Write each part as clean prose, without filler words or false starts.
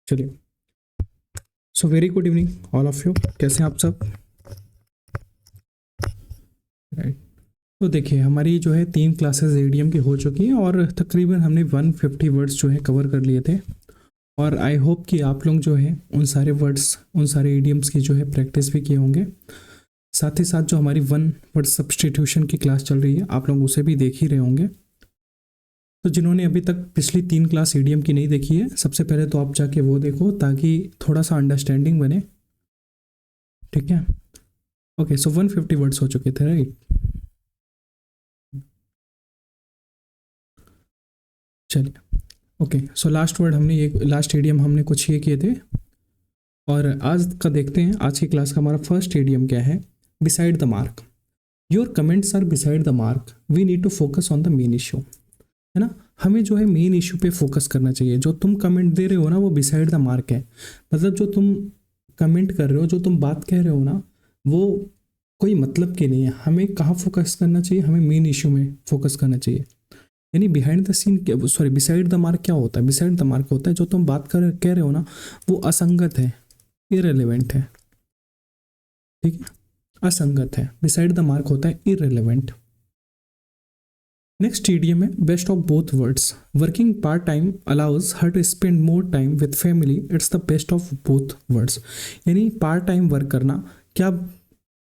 चलिए, so very good evening all of you. कैसे हैं आप सब? राइट। तो देखिए, हमारी जो है 3 क्लासेस एडीएम की हो चुकी हैं और तकरीबन हमने 150 वर्ड्स जो है कवर कर लिए थे। और आई होप कि आप लोग जो है उन सारे वर्ड्स, उन सारे एडीएम्स की जो है प्रैक्टिस भी किए होंगे। साथ ही साथ जो हमारी 1 वर्ड सब्सटीट्यूशन की क्लास चल रही है, आप लोग उसे भी देख ही रहे होंगे। तो जिन्होंने अभी तक पिछली 3 क्लास एडीएम की नहीं देखी है, सबसे पहले तो आप जाके वो देखो ताकि थोड़ा सा अंडरस्टैंडिंग बने। ठीक है, ओके। सो 150 वर्ड्स हो चुके थे, राइट। चलिए, ओके। सो लास्ट वर्ड हमने ये, लास्ट एडीएम हमने कुछ ये किए थे। और आज का देखते हैं, आज की क्लास का हमारा फर्स्ट एडीएम क्या है। Beside the mark. Your comments are beside the mark, we need to focus on the main issue. है ना, हमें जो है मेन इशू पे फोकस करना चाहिए। जो तुम कमेंट दे रहे हो ना, वो बिसाइड द मार्क है। मतलब जो तुम कमेंट कर रहे हो, जो तुम बात कह रहे हो ना, वो कोई मतलब की नहीं है। हमें कहाँ फोकस करना चाहिए? हमें मेन इशू में फोकस करना चाहिए। यानी behind the scene, sorry, beside the mark क्या होता है? बिसाइड द मार्क होता है जो तुम बात कर कह रहे हो ना, वो असंगत है, इररिलेवेंट है। ठीक है, असंगत है। बिसाइड द मार्क होता है इररिलेवेंट। नेक्स्ट टीडीएम है best of both words. Working part time allows her to spend more time with family, it's the best of both words. यानी पार्ट टाइम वर्क करना, क्या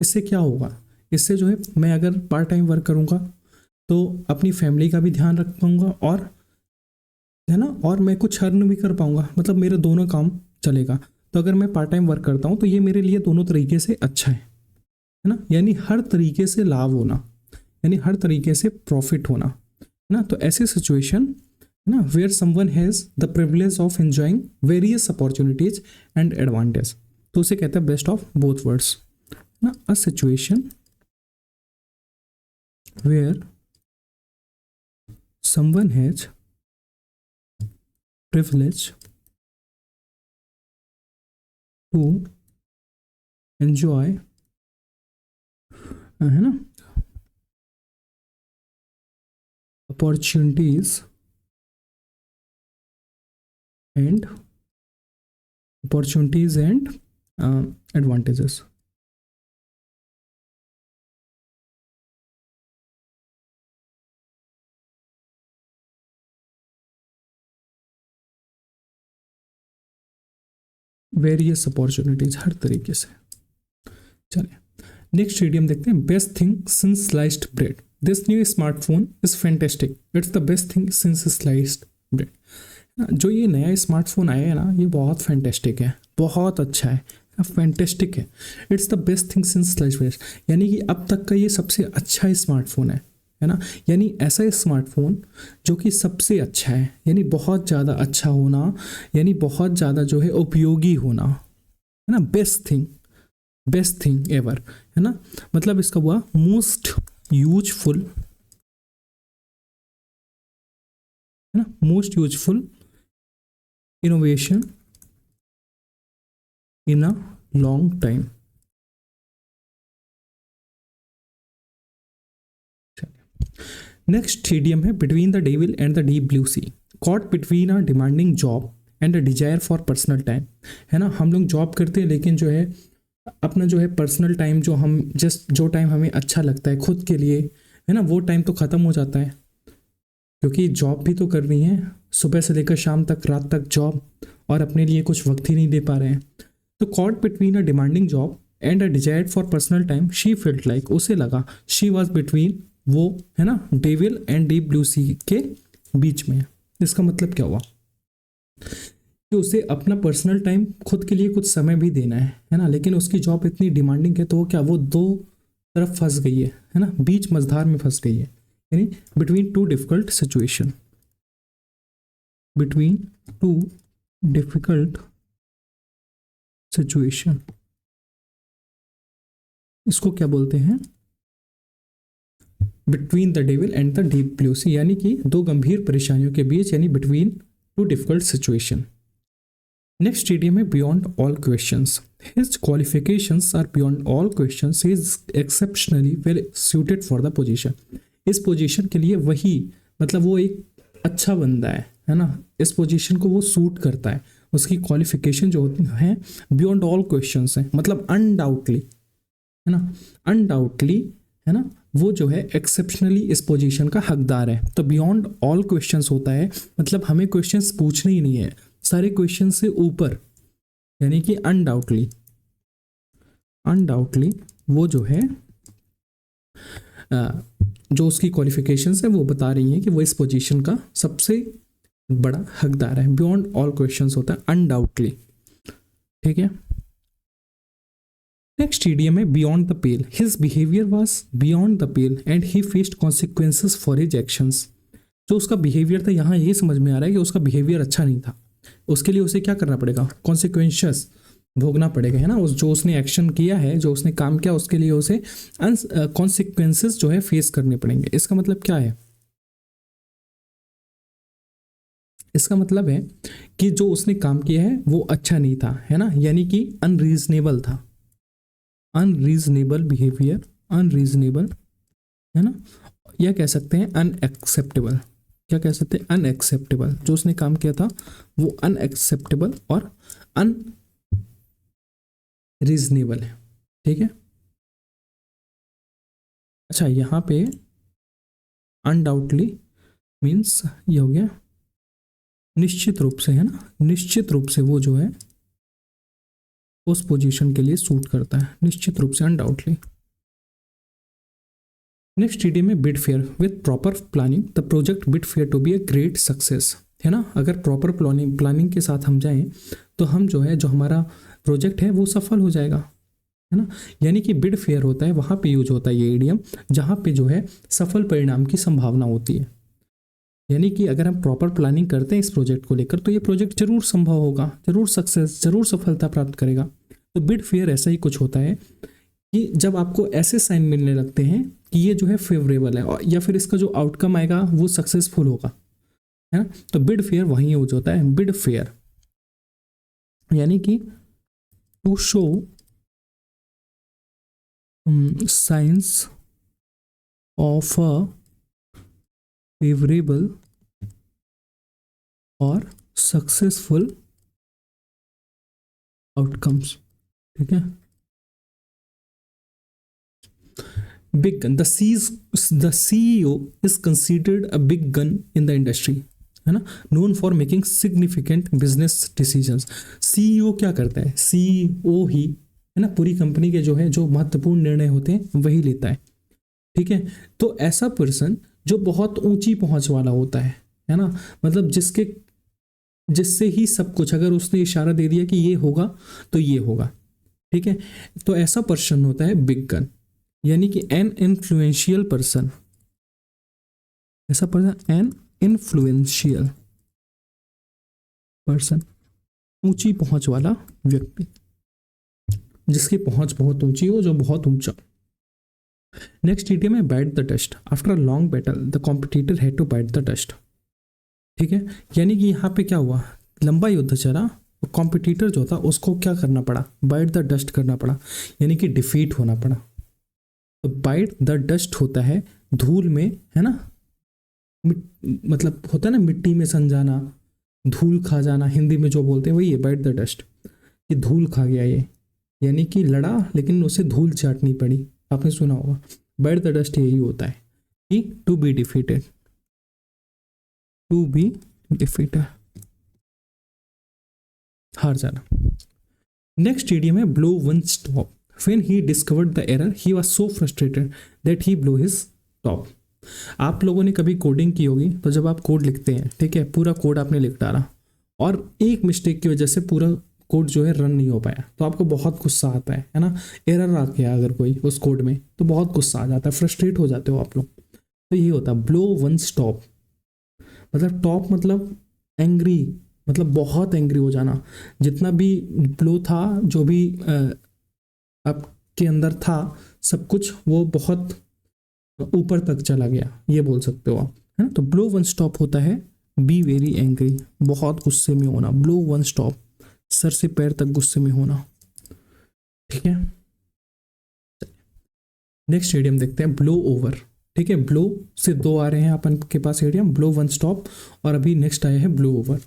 इससे क्या होगा? इससे जो है, मैं अगर पार्ट टाइम वर्क करूँगा तो अपनी फैमिली का भी ध्यान रख पाऊंगा, और है ना, और मैं कुछ अर्न भी कर पाऊंगा। मतलब मेरे दोनों काम चलेगा। तो अगर मैं पार्ट टाइम वर्क करता हूँ तो ये मेरे लिए दोनों तरीके से अच्छा है ना। यानी हर तरीके से लाभ होना, यानी हर तरीके से प्रॉफिट होना, है ना। तो ऐसे सिचुएशन ना, where someone has the privilege of enjoying various opportunities and advantage, तो उसे कहते हैं बेस्ट ऑफ बोथ वर्ड्स ना। A situation where someone has privilege to enjoy, है ना, opportunities and advantages। Various opportunities, हर तरीके से। चलिए, नेक्स्ट इडियम देखते हैं। Best thing since sliced bread, this new smartphone is fantastic, it's the best thing since sliced bread. जो ये नया स्मार्टफोन आया है ना, ये बहुत फैंटेस्टिक है, बहुत अच्छा है, फैंटेस्टिक है। It's the best thing since sliced bread, यानी कि अब तक का ये सबसे अच्छा स्मार्टफोन है ना। यानी ऐसा स्मार्टफोन जो कि सबसे अच्छा है, यानी बहुत ज़्यादा अच्छा होना, यानी बहुत ज़्यादा जो है उपयोगी होना, है ना। बेस्ट थिंग एवर, है ना। मतलब इसका हुआ मोस्ट यूजफुल, है ना, most useful innovation in a long time. Next idiom है between the devil and the deep blue sea, caught between a demanding job and a desire for personal time. है ना, हम लोग जॉब करते हैं लेकिन जो है अपना जो है पर्सनल टाइम, जो हम जस्ट जो टाइम हमें अच्छा लगता है खुद के लिए, है ना, वो टाइम तो ख़त्म हो जाता है, क्योंकि जॉब भी तो करनी है। सुबह से लेकर शाम तक, रात तक जॉब, और अपने लिए कुछ वक्त ही नहीं दे पा रहे हैं। तो cot between a demanding job and a desired for personal time, she felt like, उसे लगा, शी वॉज बिटवीन, वो है ना, डेविल एंड डीप ब्लू सी के बीच में। इसका मतलब क्या हुआ कि उसे अपना पर्सनल टाइम, खुद के लिए कुछ समय भी देना है ना, लेकिन उसकी जॉब इतनी डिमांडिंग है, तो वो क्या, वो दो तरफ फंस गई है ना, बीच मझधार में फंस गई है। यानी between two difficult situation, between two difficult situation, इसको क्या बोलते हैं? Between the devil and the deep blue sea, यानी कि दो गंभीर परेशानियों के बीच, यानी between two difficult situation. Next idiom है beyond all questions, his qualifications are beyond all questions, he is exceptionally well suited for the position. इस पोजीशन के लिए वही, मतलब वो एक अच्छा बंदा है है ना, इस पोजीशन को वो सूट करता है, उसकी क्वालिफिकेशन जो होती है बियॉन्ड ऑल क्वेश्चंस है, मतलब अनडाउटली, है ना, अनडाउटली, है ना, वो जो है एक्सेप्शनली इस पोजीशन का हकदार है। तो बियॉन्ड ऑल क्वेश्चंस होता है मतलब हमें क्वेश्चंस पूछने ही नहीं है, सारे क्वेश्चन से ऊपर, यानी कि अनडाउटली, अनडाउटली वो जो है जो उसकी क्वालिफिकेशंस है वो बता रही हैं कि वो इस पोजीशन का सबसे बड़ा हकदार है। बियॉन्ड ऑल क्वेश्चंस होता है अनडाउटली, ठीक है। नेक्स्ट ईडियम है beyond the pale. His behaviour was beyond the pale and he faced consequences for his actions. जो उसका बिहेवियर था, यहाँ ये समझ में आ रहा है कि उसका बिहेवियर अच्छा नहीं था, उसके लिए उसे क्या करना पड़ेगा, कॉन्सिक्वेंसेस भोगना पड़ेगा, है ना। उस जो उसने एक्शन किया है, जो उसने काम किया, उसके लिए उसे कॉन्सिक्वेंसेस जो है फेस करने पड़ेंगे। इसका मतलब क्या है, इसका मतलब है कि जो उसने काम किया है वो अच्छा नहीं था, है ना, यानी कि अनरीजनेबल था, अनरीजनेबल बिहेवियर, अनरीजनेबल, है ना, या कह सकते हैं अनएक्सेप्टेबल, क्या कह सकते हैं, अनएक्सेप्टेबल। जो उसने काम किया था वो अनएक्सेप्टेबल और अनरीजनेबल है, ठीक है। अच्छा, यहाँ पे अनडाउटली मीन्स ये हो गया निश्चित रूप से, है ना, निश्चित रूप से वो जो है उस पोजीशन के लिए सूट करता है, निश्चित रूप से, अनडाउटली। नेक्स्ट ईडी में bid fair. With proper planning the project bid fair to be a great success, है ना। अगर प्रॉपर प्लानिंग के साथ हम जाएं तो हम जो है, जो हमारा प्रोजेक्ट है वो सफल हो जाएगा, है ना। यानी कि बिड फेयर होता है, वहाँ पे यूज होता है ये ईडियम जहाँ पे जो है सफल परिणाम की संभावना होती है। यानी कि अगर हम प्रॉपर प्लानिंग करते हैं इस प्रोजेक्ट को लेकर तो ये प्रोजेक्ट जरूर संभव होगा, जरूर सक्सेस, जरूर सफलता प्राप्त करेगा। तो बिड फेयर ऐसा ही कुछ होता है कि जब आपको ऐसे साइन मिलने लगते हैं कि ये जो है फेवरेबल है या फिर इसका जो आउटकम आएगा वो सक्सेसफुल होगा, है ना, तो बिड फेयर वहीं यूज होता है। बिड फेयर यानी कि to show signs of a favourable और सक्सेसफुल आउटकम्स, ठीक है। Big gun, the CEO is considered a big gun in the industry, है ना, known for making significant business decisions. CEO क्या करता है, सीईओ ही, है ना, पूरी कंपनी के जो है जो महत्वपूर्ण निर्णय होते हैं वही लेता है, ठीक है। तो ऐसा पर्सन जो बहुत ऊंची पहुंच वाला होता है ना, मतलब जिससे ही सब कुछ, अगर उसने इशारा दे दिया कि ये होगा तो ये होगा, ठीक है। तो ऐसा पर्सन होता है बिग गन, यानी कि एन इन्फ्लुएंशियल पर्सन, ऐसा पर्सन एन इन्फ्लुएंशियल पर्सन, ऊंची पहुंच वाला व्यक्ति, जिसकी पहुंच बहुत ऊंची हो, जो बहुत ऊंचा। नेक्स्ट ईडियम है bite the dust. After a long battle the competitor had to bite the dust, ठीक है। यानी कि यहाँ पे क्या हुआ, लंबा युद्ध चला, कॉम्पिटिटर जो था उसको क्या करना पड़ा, बाइट द डस्ट करना पड़ा, यानी कि डिफीट होना पड़ा। तो बाइट द डस्ट होता है धूल में, है ना, मतलब होता है ना मिट्टी में सन जाना, धूल खा जाना, हिंदी में जो बोलते हैं वही है बाइट द डस्ट, कि धूल खा गया ये, यानी कि लड़ा लेकिन उसे धूल चाटनी पड़ी, आपने सुना होगा। बाइट द डस्ट यही होता है कि to be defeated, to be defeated, हार जाना। नेक्स्ट इडियम है blow one's top. When he discovered the error he was so frustrated that he blow his top. आप लोगों ने कभी कोडिंग की होगी, तो जब आप कोड लिखते हैं, ठीक है, पूरा कोड आपने लिख डाला और एक मिस्टेक की वजह से पूरा कोड जो है रन नहीं हो पाया, तो आपको बहुत गुस्सा आता है ना, एरर आ गया अगर कोई उस कोड में तो बहुत गुस्सा आ जाता है, फ्रस्ट्रेट हो जाते हो आप लोग। तो ये होता है ब्लो वन स्टॉप, मतलब टॉप मतलब एंग्री, मतलब बहुत एंग्री हो जाना, जितना भी ब्लो था, जो भी आपके अंदर था सब कुछ, वो बहुत ऊपर तक चला गया, ये बोल सकते हो आप, है ना। तो ब्लो वन स्टॉप होता है बी वेरी एंग्री, बहुत गुस्से में होना, ब्लो वन स्टॉप, सर से पैर तक गुस्से में होना, ठीक है। नेक्स्ट इडियम देखते हैं ब्लो ओवर। ठीक है, ब्लो से दो आ रहे हैं अपन के पास इडियम, ब्लो वन स्टॉप, और अभी नेक्स्ट आया है blow over.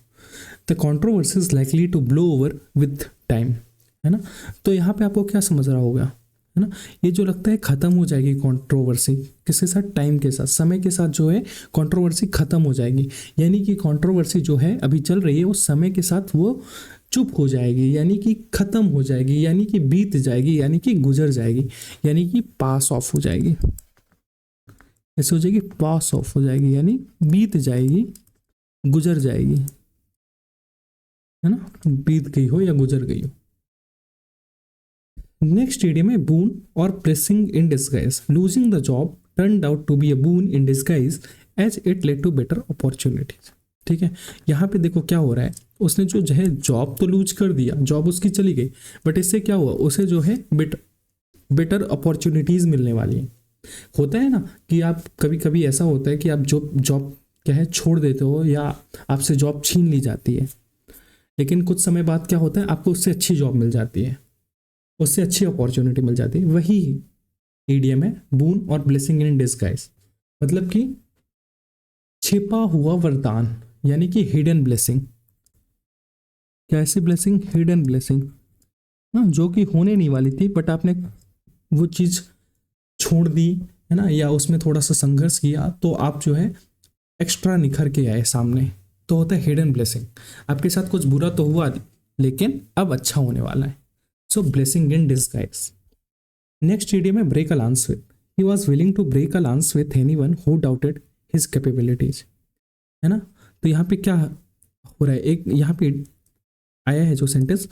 The controversy is likely to blow over with time, है ना। तो यहाँ पे आपको क्या समझ रहा होगा, है ना, ये जो लगता है खत्म हो जाएगी कंट्रोवर्सी, किसके साथ, टाइम के साथ, समय के साथ जो है कंट्रोवर्सी खत्म हो जाएगी। यानी कि कंट्रोवर्सी जो है अभी चल रही है वो समय के साथ वो चुप हो जाएगी, यानी कि खत्म हो जाएगी, यानी कि बीत जाएगी, यानी कि गुजर जाएगी, यानी कि पास ऑफ हो जाएगी। ऐसे हो जाएगी, पास ऑफ हो जाएगी, यानी बीत जाएगी, गुजर जाएगी, है ना, बीत गई हो या गुजर गई हो। नेक्स्ट इडियम है बून और blessing in disguise. Losing the job turned out to be a boon in disguise as it led to better opportunities. ठीक है, यहाँ पे देखो क्या हो रहा है, उसने जो है जॉब तो लूज कर दिया, जॉब उसकी चली गई, बट इससे क्या हुआ, उसे जो है बेटर अपॉर्चुनिटीज मिलने वाली है। होता है ना कि आप कभी कभी ऐसा होता है कि आप जॉब क्या है छोड़ देते हो या आपसे जॉब छीन ली जाती है, लेकिन कुछ समय बाद क्या होता है, आपको उससे अच्छी जॉब मिल जाती है, उससे अच्छी अपॉर्चुनिटी मिल जाती है। वही ईडीएम है बून और ब्लेसिंग इन डिस्गाइज, मतलब कि छिपा हुआ वरदान, यानी कि हिडन ब्लेसिंग। कैसी ब्लेसिंग, हिडन ब्लेसिंग, हाँ, जो कि होने नहीं वाली थी बट आपने वो चीज़ छोड़ दी, है ना, या उसमें थोड़ा सा संघर्ष किया तो आप जो है एक्स्ट्रा निखर के आए सामने, तो होता है हिडन ब्लेसिंग। आपके साथ कुछ बुरा तो हुआ लेकिन अब अच्छा होने वाला है। So blessing in disguise. Next idiom है break a lance with. He was willing to break a lance with anyone who doubted his capabilities, है ना। तो यहाँ पे क्या हो रहा है, एक यहाँ पे आया है जो sentence,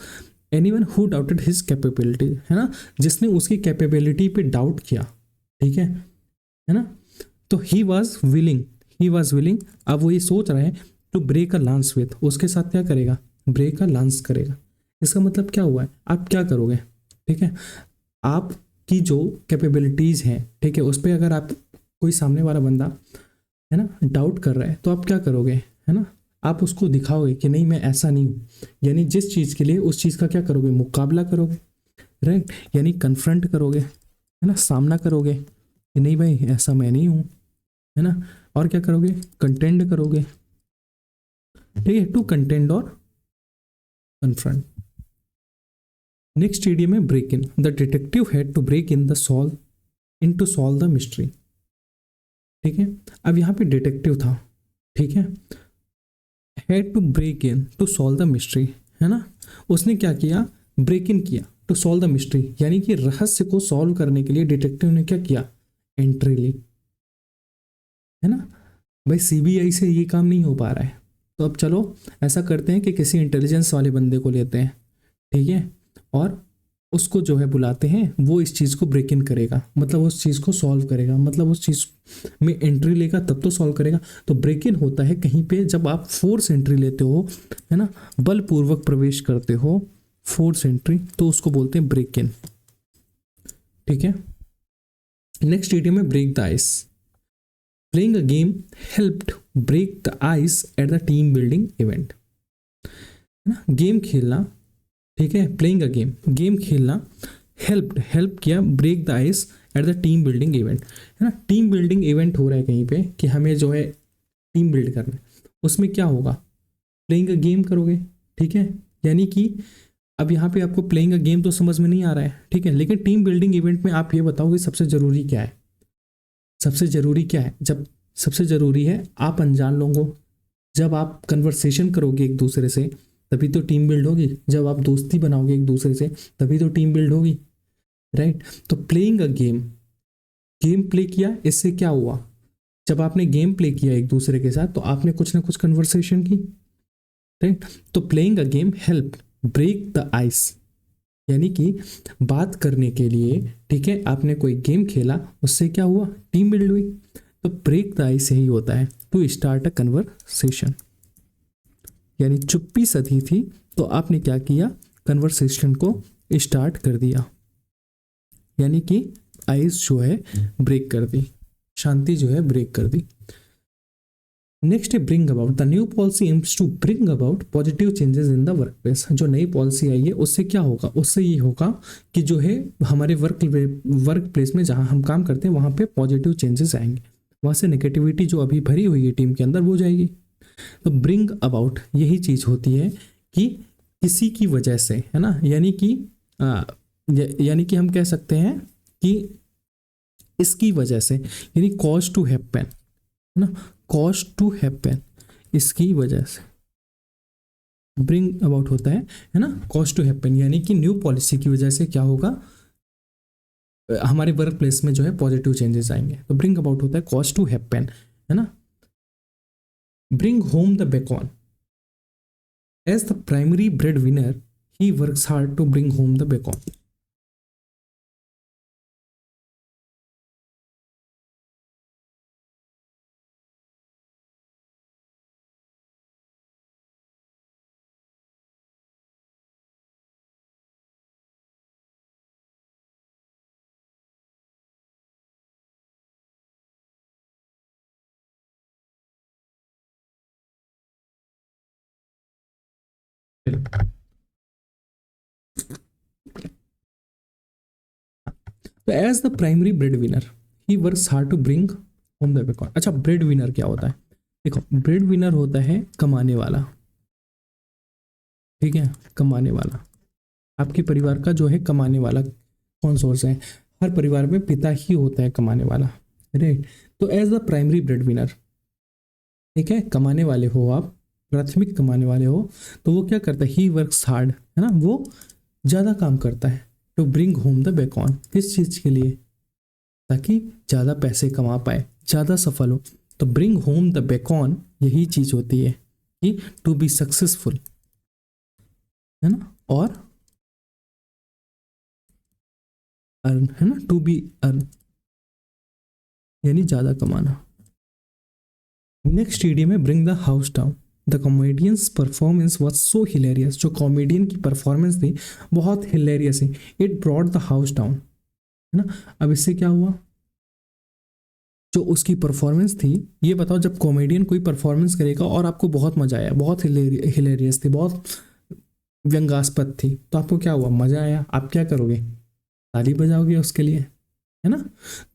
anyone who doubted his capability, है ना, जिसने उसकी कैपेबिलिटी पे डाउट किया, ठीक है ना। तो ही वॉज विलिंग, अब वो ये सोच रहा है to break a lance with, उसके साथ क्या करेगा, ब्रेक अ लांस करेगा। इसका मतलब क्या हुआ है, आप क्या करोगे, ठीक है, आपकी जो कैपेबिलिटीज हैं, ठीक है, उस पर अगर आप कोई सामने वाला बंदा, है ना, डाउट कर रहा है तो आप क्या करोगे, है ना, आप उसको दिखाओगे कि नहीं मैं ऐसा नहीं हूँ, यानी जिस चीज़ के लिए उस चीज़ का क्या करोगे, मुकाबला करोगे, राइट, यानी कन्फ्रंट करोगे, है ना, सामना करोगे कि नहीं भाई ऐसा मैं नहीं हूँ, है ना, और क्या करोगे, कंटेंड करोगे, ठीक है, टू कंटेंड और कन्फ्रंट। नेक्स्ट इडियम है break in. The detective had to break in to solve the mystery, ठीक है। अब यहाँ पे डिटेक्टिव था, ठीक है, had to break in to solve the mystery, है ना, उसने क्या किया, ब्रेक इन किया टू सॉल्व द मिस्ट्री, यानी कि रहस्य को सॉल्व करने के लिए डिटेक्टिव ने क्या किया, एंट्री ली, है ना। भाई सीबीआई से ये काम नहीं हो पा रहा है, तो अब चलो ऐसा करते हैं कि किसी इंटेलिजेंस वाले बंदे को लेते हैं, ठीक है, और उसको जो है बुलाते हैं, वो इस चीज़ को ब्रेक इन करेगा, मतलब उस चीज़ को सॉल्व करेगा, मतलब उस चीज़ में एंट्री लेगा तब तो सॉल्व करेगा। तो ब्रेक इन होता है कहीं पे जब आप फोर्स एंट्री लेते हो, है ना, बलपूर्वक प्रवेश करते हो, फोर्स एंट्री, तो उसको बोलते हैं ब्रेक इन, ठीक है। नेक्स्ट इडियम है break the ice. Playing a game helped break the ice at the team building event, है ना, गेम खेलना, ठीक है, प्लेइंग अ गेम खेलना हेल्प किया break the ice at the team building event, है ना, टीम बिल्डिंग इवेंट हो रहा है कहीं पे कि हमें जो है टीम बिल्ड करना है, उसमें क्या होगा, प्लेइंग अ गेम करोगे, ठीक है, यानी कि अब यहाँ पे आपको प्लेइंग अ गेम तो समझ में नहीं आ रहा है, ठीक है, लेकिन टीम बिल्डिंग इवेंट में आप ये बताओगे सबसे ज़रूरी क्या है, सबसे ज़रूरी क्या है, जब सबसे ज़रूरी है आप अनजान लोगों, जब आप कन्वर्सेशन करोगे एक दूसरे से तभी तो टीम बिल्ड होगी, जब आप दोस्ती बनाओगे एक दूसरे से तभी तो टीम बिल्ड होगी, राइट। तो प्लेइंग अ गेम प्ले किया, इससे क्या हुआ, जब आपने गेम प्ले किया एक दूसरे के साथ तो आपने कुछ ना कुछ कन्वर्सेशन की, राइट। तो playing a game help break the ice, यानी कि बात करने के लिए, ठीक है, आपने कोई गेम खेला, उससे क्या हुआ, टीम बिल्ड हुई। तो ब्रेक द आइस यही होता है, टू स्टार्ट अ कन्वर्सेशन, यानी चुप्पी सधी थी तो आपने क्या किया, कन्वर्सेशन को स्टार्ट कर दिया, यानी कि आइस जो है ब्रेक कर दी, शांति जो है ब्रेक कर दी। नेक्स्ट है bring about. The new policy aims to bring about positive changes in the work place. जो नई पॉलिसी आई है उससे क्या होगा, उससे ये होगा कि जो है हमारे वर्क प्लेस में जहाँ हम काम करते हैं वहाँ पे पॉजिटिव चेंजेस आएंगे, वहाँ से नेगेटिविटी जो अभी भरी हुई है टीम के अंदर वो जाएगी। तो ब्रिंग अबाउट यही चीज़ होती है कि किसी की वजह से, है ना, यानी कि हम कह सकते हैं कि इसकी वजह से, यानी कॉज टू हैपन, है ना, कॉज टू हैपन, इसकी वजह से ब्रिंग अबाउट होता है ना, कॉज टू हैपन, यानी कि न्यू पॉलिसी की वजह से क्या होगा, हमारे वर्क प्लेस में जो है पॉजिटिव चेंजेस आएंगे। तो ब्रिंग अबाउट होता है कॉज टू हैपन, है ना। Bring home the bacon. As the primary bread winner he works hard to bring home the bacon. तो as the primary bread winner he works hard to bring home the bacon. अच्छा, bread winner क्या होता है? देखो, bread winner होता है कमाने वाला, ठीक है, कमाने वाला, आपके परिवार का जो है कमाने वाला कौन सोर्स है, हर परिवार में पिता ही होता है कमाने वाला, राइट। तो as the primary bread winner, ठीक है, कमाने वाले हो आप, प्राथमिक कमाने वाले हो, तो वो क्या करता है, ही वर्क्स हार्ड, है ना, वो ज़्यादा काम करता है to bring home the bacon. किस चीज़ के लिए? ताकि ज़्यादा पैसे कमा पाए, ज़्यादा सफल हो। तो ब्रिंग होम द बेकॉन यही चीज़ होती है कि टू बी सक्सेसफुल, है ना, और अर्न, है ना, टू बी अर्न, यानी ज़्यादा कमाना। नेक्स्ट इडियम है bring the house down. The comedians performance was so hilarious. जो कॉमेडियन की परफॉर्मेंस थी बहुत हिलेरियस है। It brought the house down, है ना। अब इससे क्या हुआ, जो उसकी परफॉर्मेंस थी, ये बताओ, जब कॉमेडियन कोई परफॉर्मेंस करेगा और आपको बहुत मजा आया, बहुत हिलेरियस थी, बहुत व्यंग्यास्पद थी, तो आपको क्या हुआ, मजा आया, आप क्या करोगे, ताली बजाओगे उसके लिए, है ना।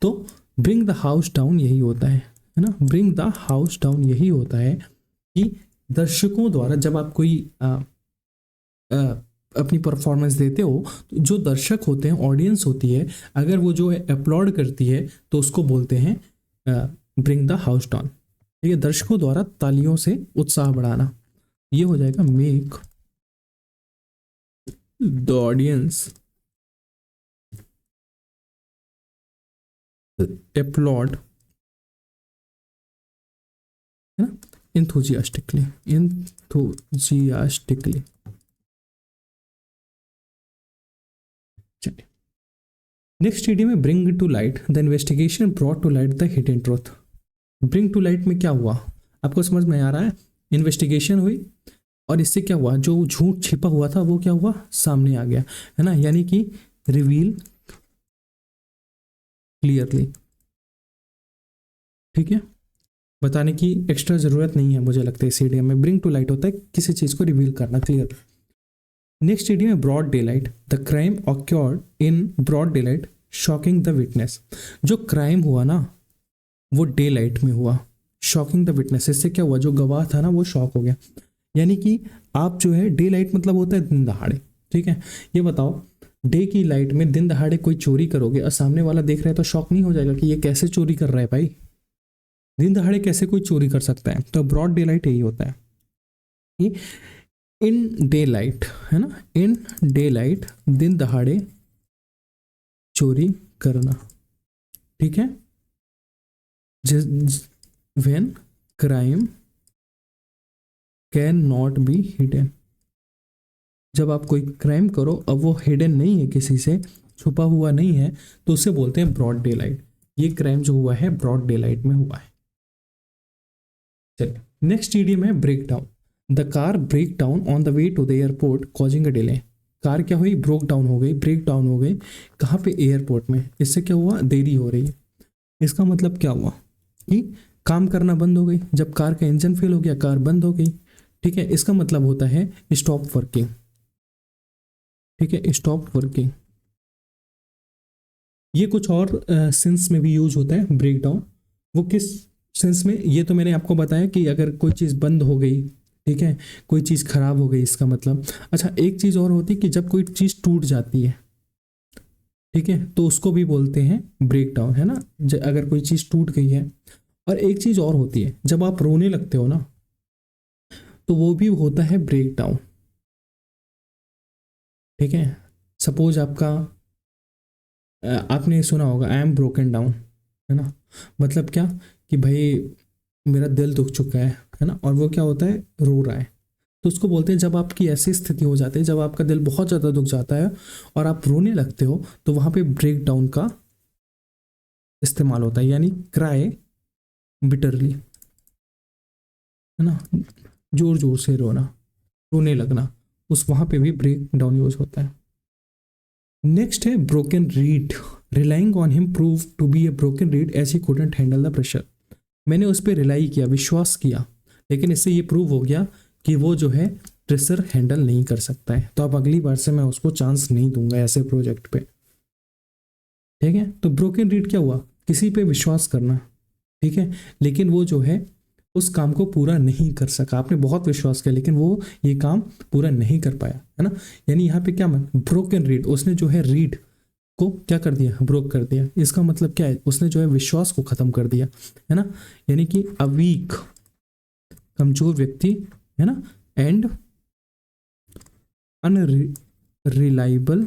तो ब्रिंग द हाउस डाउन यही होता है ना, ब्रिंग द हाउस डाउन यही होता है कि दर्शकों द्वारा जब आप कोई अपनी परफॉर्मेंस देते हो, तो जो दर्शक होते हैं, ऑडियंस होती है, अगर वो जो है अपलॉड करती है तो उसको बोलते हैं ब्रिंग द हाउस डाउन, ठीक है, दर्शकों द्वारा तालियों से उत्साह बढ़ाना। ये हो जाएगा मेक द ऑडियंस अपलॉड, है ना, enthusiastically, चलिए नेक्स्ट इडियम में bring to light. The investigation brought to light the hidden truth. Bring to light में क्या हुआ, आपको समझ में आ रहा है, इन्वेस्टिगेशन हुई और इससे क्या हुआ, जो झूठ छिपा हुआ था वो क्या हुआ, सामने आ गया, है ना, यानी कि रिवील क्लियरली, ठीक है, बताने की एक्स्ट्रा जरूरत नहीं है मुझे लगता है इस इडियम में। ब्रिंग टू लाइट होता है किसी चीज को रिवील करना, क्लियर। नेक्स्ट इडियम है broad daylight. The crime occurred in broad daylight shocking the witness. जो क्राइम हुआ ना वो डे लाइट में हुआ, शॉकिंग द विटनेस, इससे क्या हुआ, जो गवाह था ना वो शॉक हो गया। यानी कि आप जो है, डे लाइट मतलब होता है दिन दहाड़े, ठीक है। ये बताओ, डे की लाइट में दिन दहाड़े कोई चोरी करोगे और सामने वाला देख रहा है तो शॉक नहीं हो जाएगा कि ये कैसे चोरी कर रहा है भाई, दिन दहाड़े कैसे कोई चोरी कर सकता है। तो ब्रॉड डे लाइट यही होता है कि इन डे लाइट, है ना, इन डे लाइट, दिन दहाड़े चोरी करना, ठीक है। When crime can not be hidden, जब आप कोई क्राइम करो अब वो हिडन नहीं है, किसी से छुपा हुआ नहीं है, तो उसे बोलते हैं ब्रॉड डे लाइट। ये क्राइम जो हुआ है ब्रॉड डे लाइट में हुआ है। चलिए नेक्स्ट इडियम है break down. The car break down on the way to the airport causing a delay. Car क्या हुई, ब्रोक डाउन हो गई, ब्रेक डाउन हो गई, कहाँ पे, एयरपोर्ट में। इससे क्या हुआ, देरी हो रही है। इसका मतलब क्या हुआ कि काम करना बंद हो गई, जब कार का इंजन फेल हो गया कार बंद हो गई। ठीक है, इसका मतलब होता है स्टॉप वर्किंग। ठीक है, स्टॉप वर्किंग। ये कुछ और सेंस में भी यूज होता है ब्रेक डाउन। वो किस सेंस में, ये तो मैंने आपको बताया कि अगर कोई चीज़ बंद हो गई, ठीक है, कोई चीज़ खराब हो गई इसका मतलब। अच्छा, एक चीज़ और होती है कि जब कोई चीज़ टूट जाती है, ठीक है, तो उसको भी बोलते हैं ब्रेक डाउन, है ना, अगर कोई चीज़ टूट गई है। और एक चीज़ और होती है, जब आप रोने लगते हो ना, तो वो भी होता है ब्रेक डाउन। ठीक है, सपोज आपका आपने सुना होगा आई एम ब्रोकन डाउन, है ना, मतलब क्या कि भाई मेरा दिल दुख चुका है ना, और वो क्या होता है, रो रहा है। तो उसको बोलते हैं जब आपकी ऐसी स्थिति हो जाती है, जब आपका दिल बहुत ज़्यादा दुख जाता है और आप रोने लगते हो, तो वहाँ पे ब्रेक डाउन का इस्तेमाल होता है, यानी क्राई बिटरली, है ना, जोर जोर से रोना, रोने लगना, उस वहाँ पे भी ब्रेक डाउन यूज होता है। नेक्स्ट है broken reed. Relying on him prove to be a broken reed as he couldn't handle the pressure. मैंने उस पर रिलाई किया, विश्वास किया, लेकिन इससे ये प्रूव हो गया कि वो जो है प्रेशर हैंडल नहीं कर सकता है, तो अब अगली बार से मैं उसको चांस नहीं दूंगा ऐसे प्रोजेक्ट पे। ठीक है, तो ब्रोकन रीड क्या हुआ, किसी पे विश्वास करना, ठीक है, लेकिन वो जो है उस काम को पूरा नहीं कर सका। आपने बहुत विश्वास किया लेकिन वो ये काम पूरा नहीं कर पाया, है ना। यानी यहाँ पे क्या ब्रोकन रीड, उसने जो है रीड को क्या कर दिया, ब्रोक कर दिया। इसका मतलब क्या है, उसने जो है विश्वास को खत्म कर दिया, है ना। यानी कि अ वीक, कमजोर व्यक्ति, है ना, एंड अनरिलायबल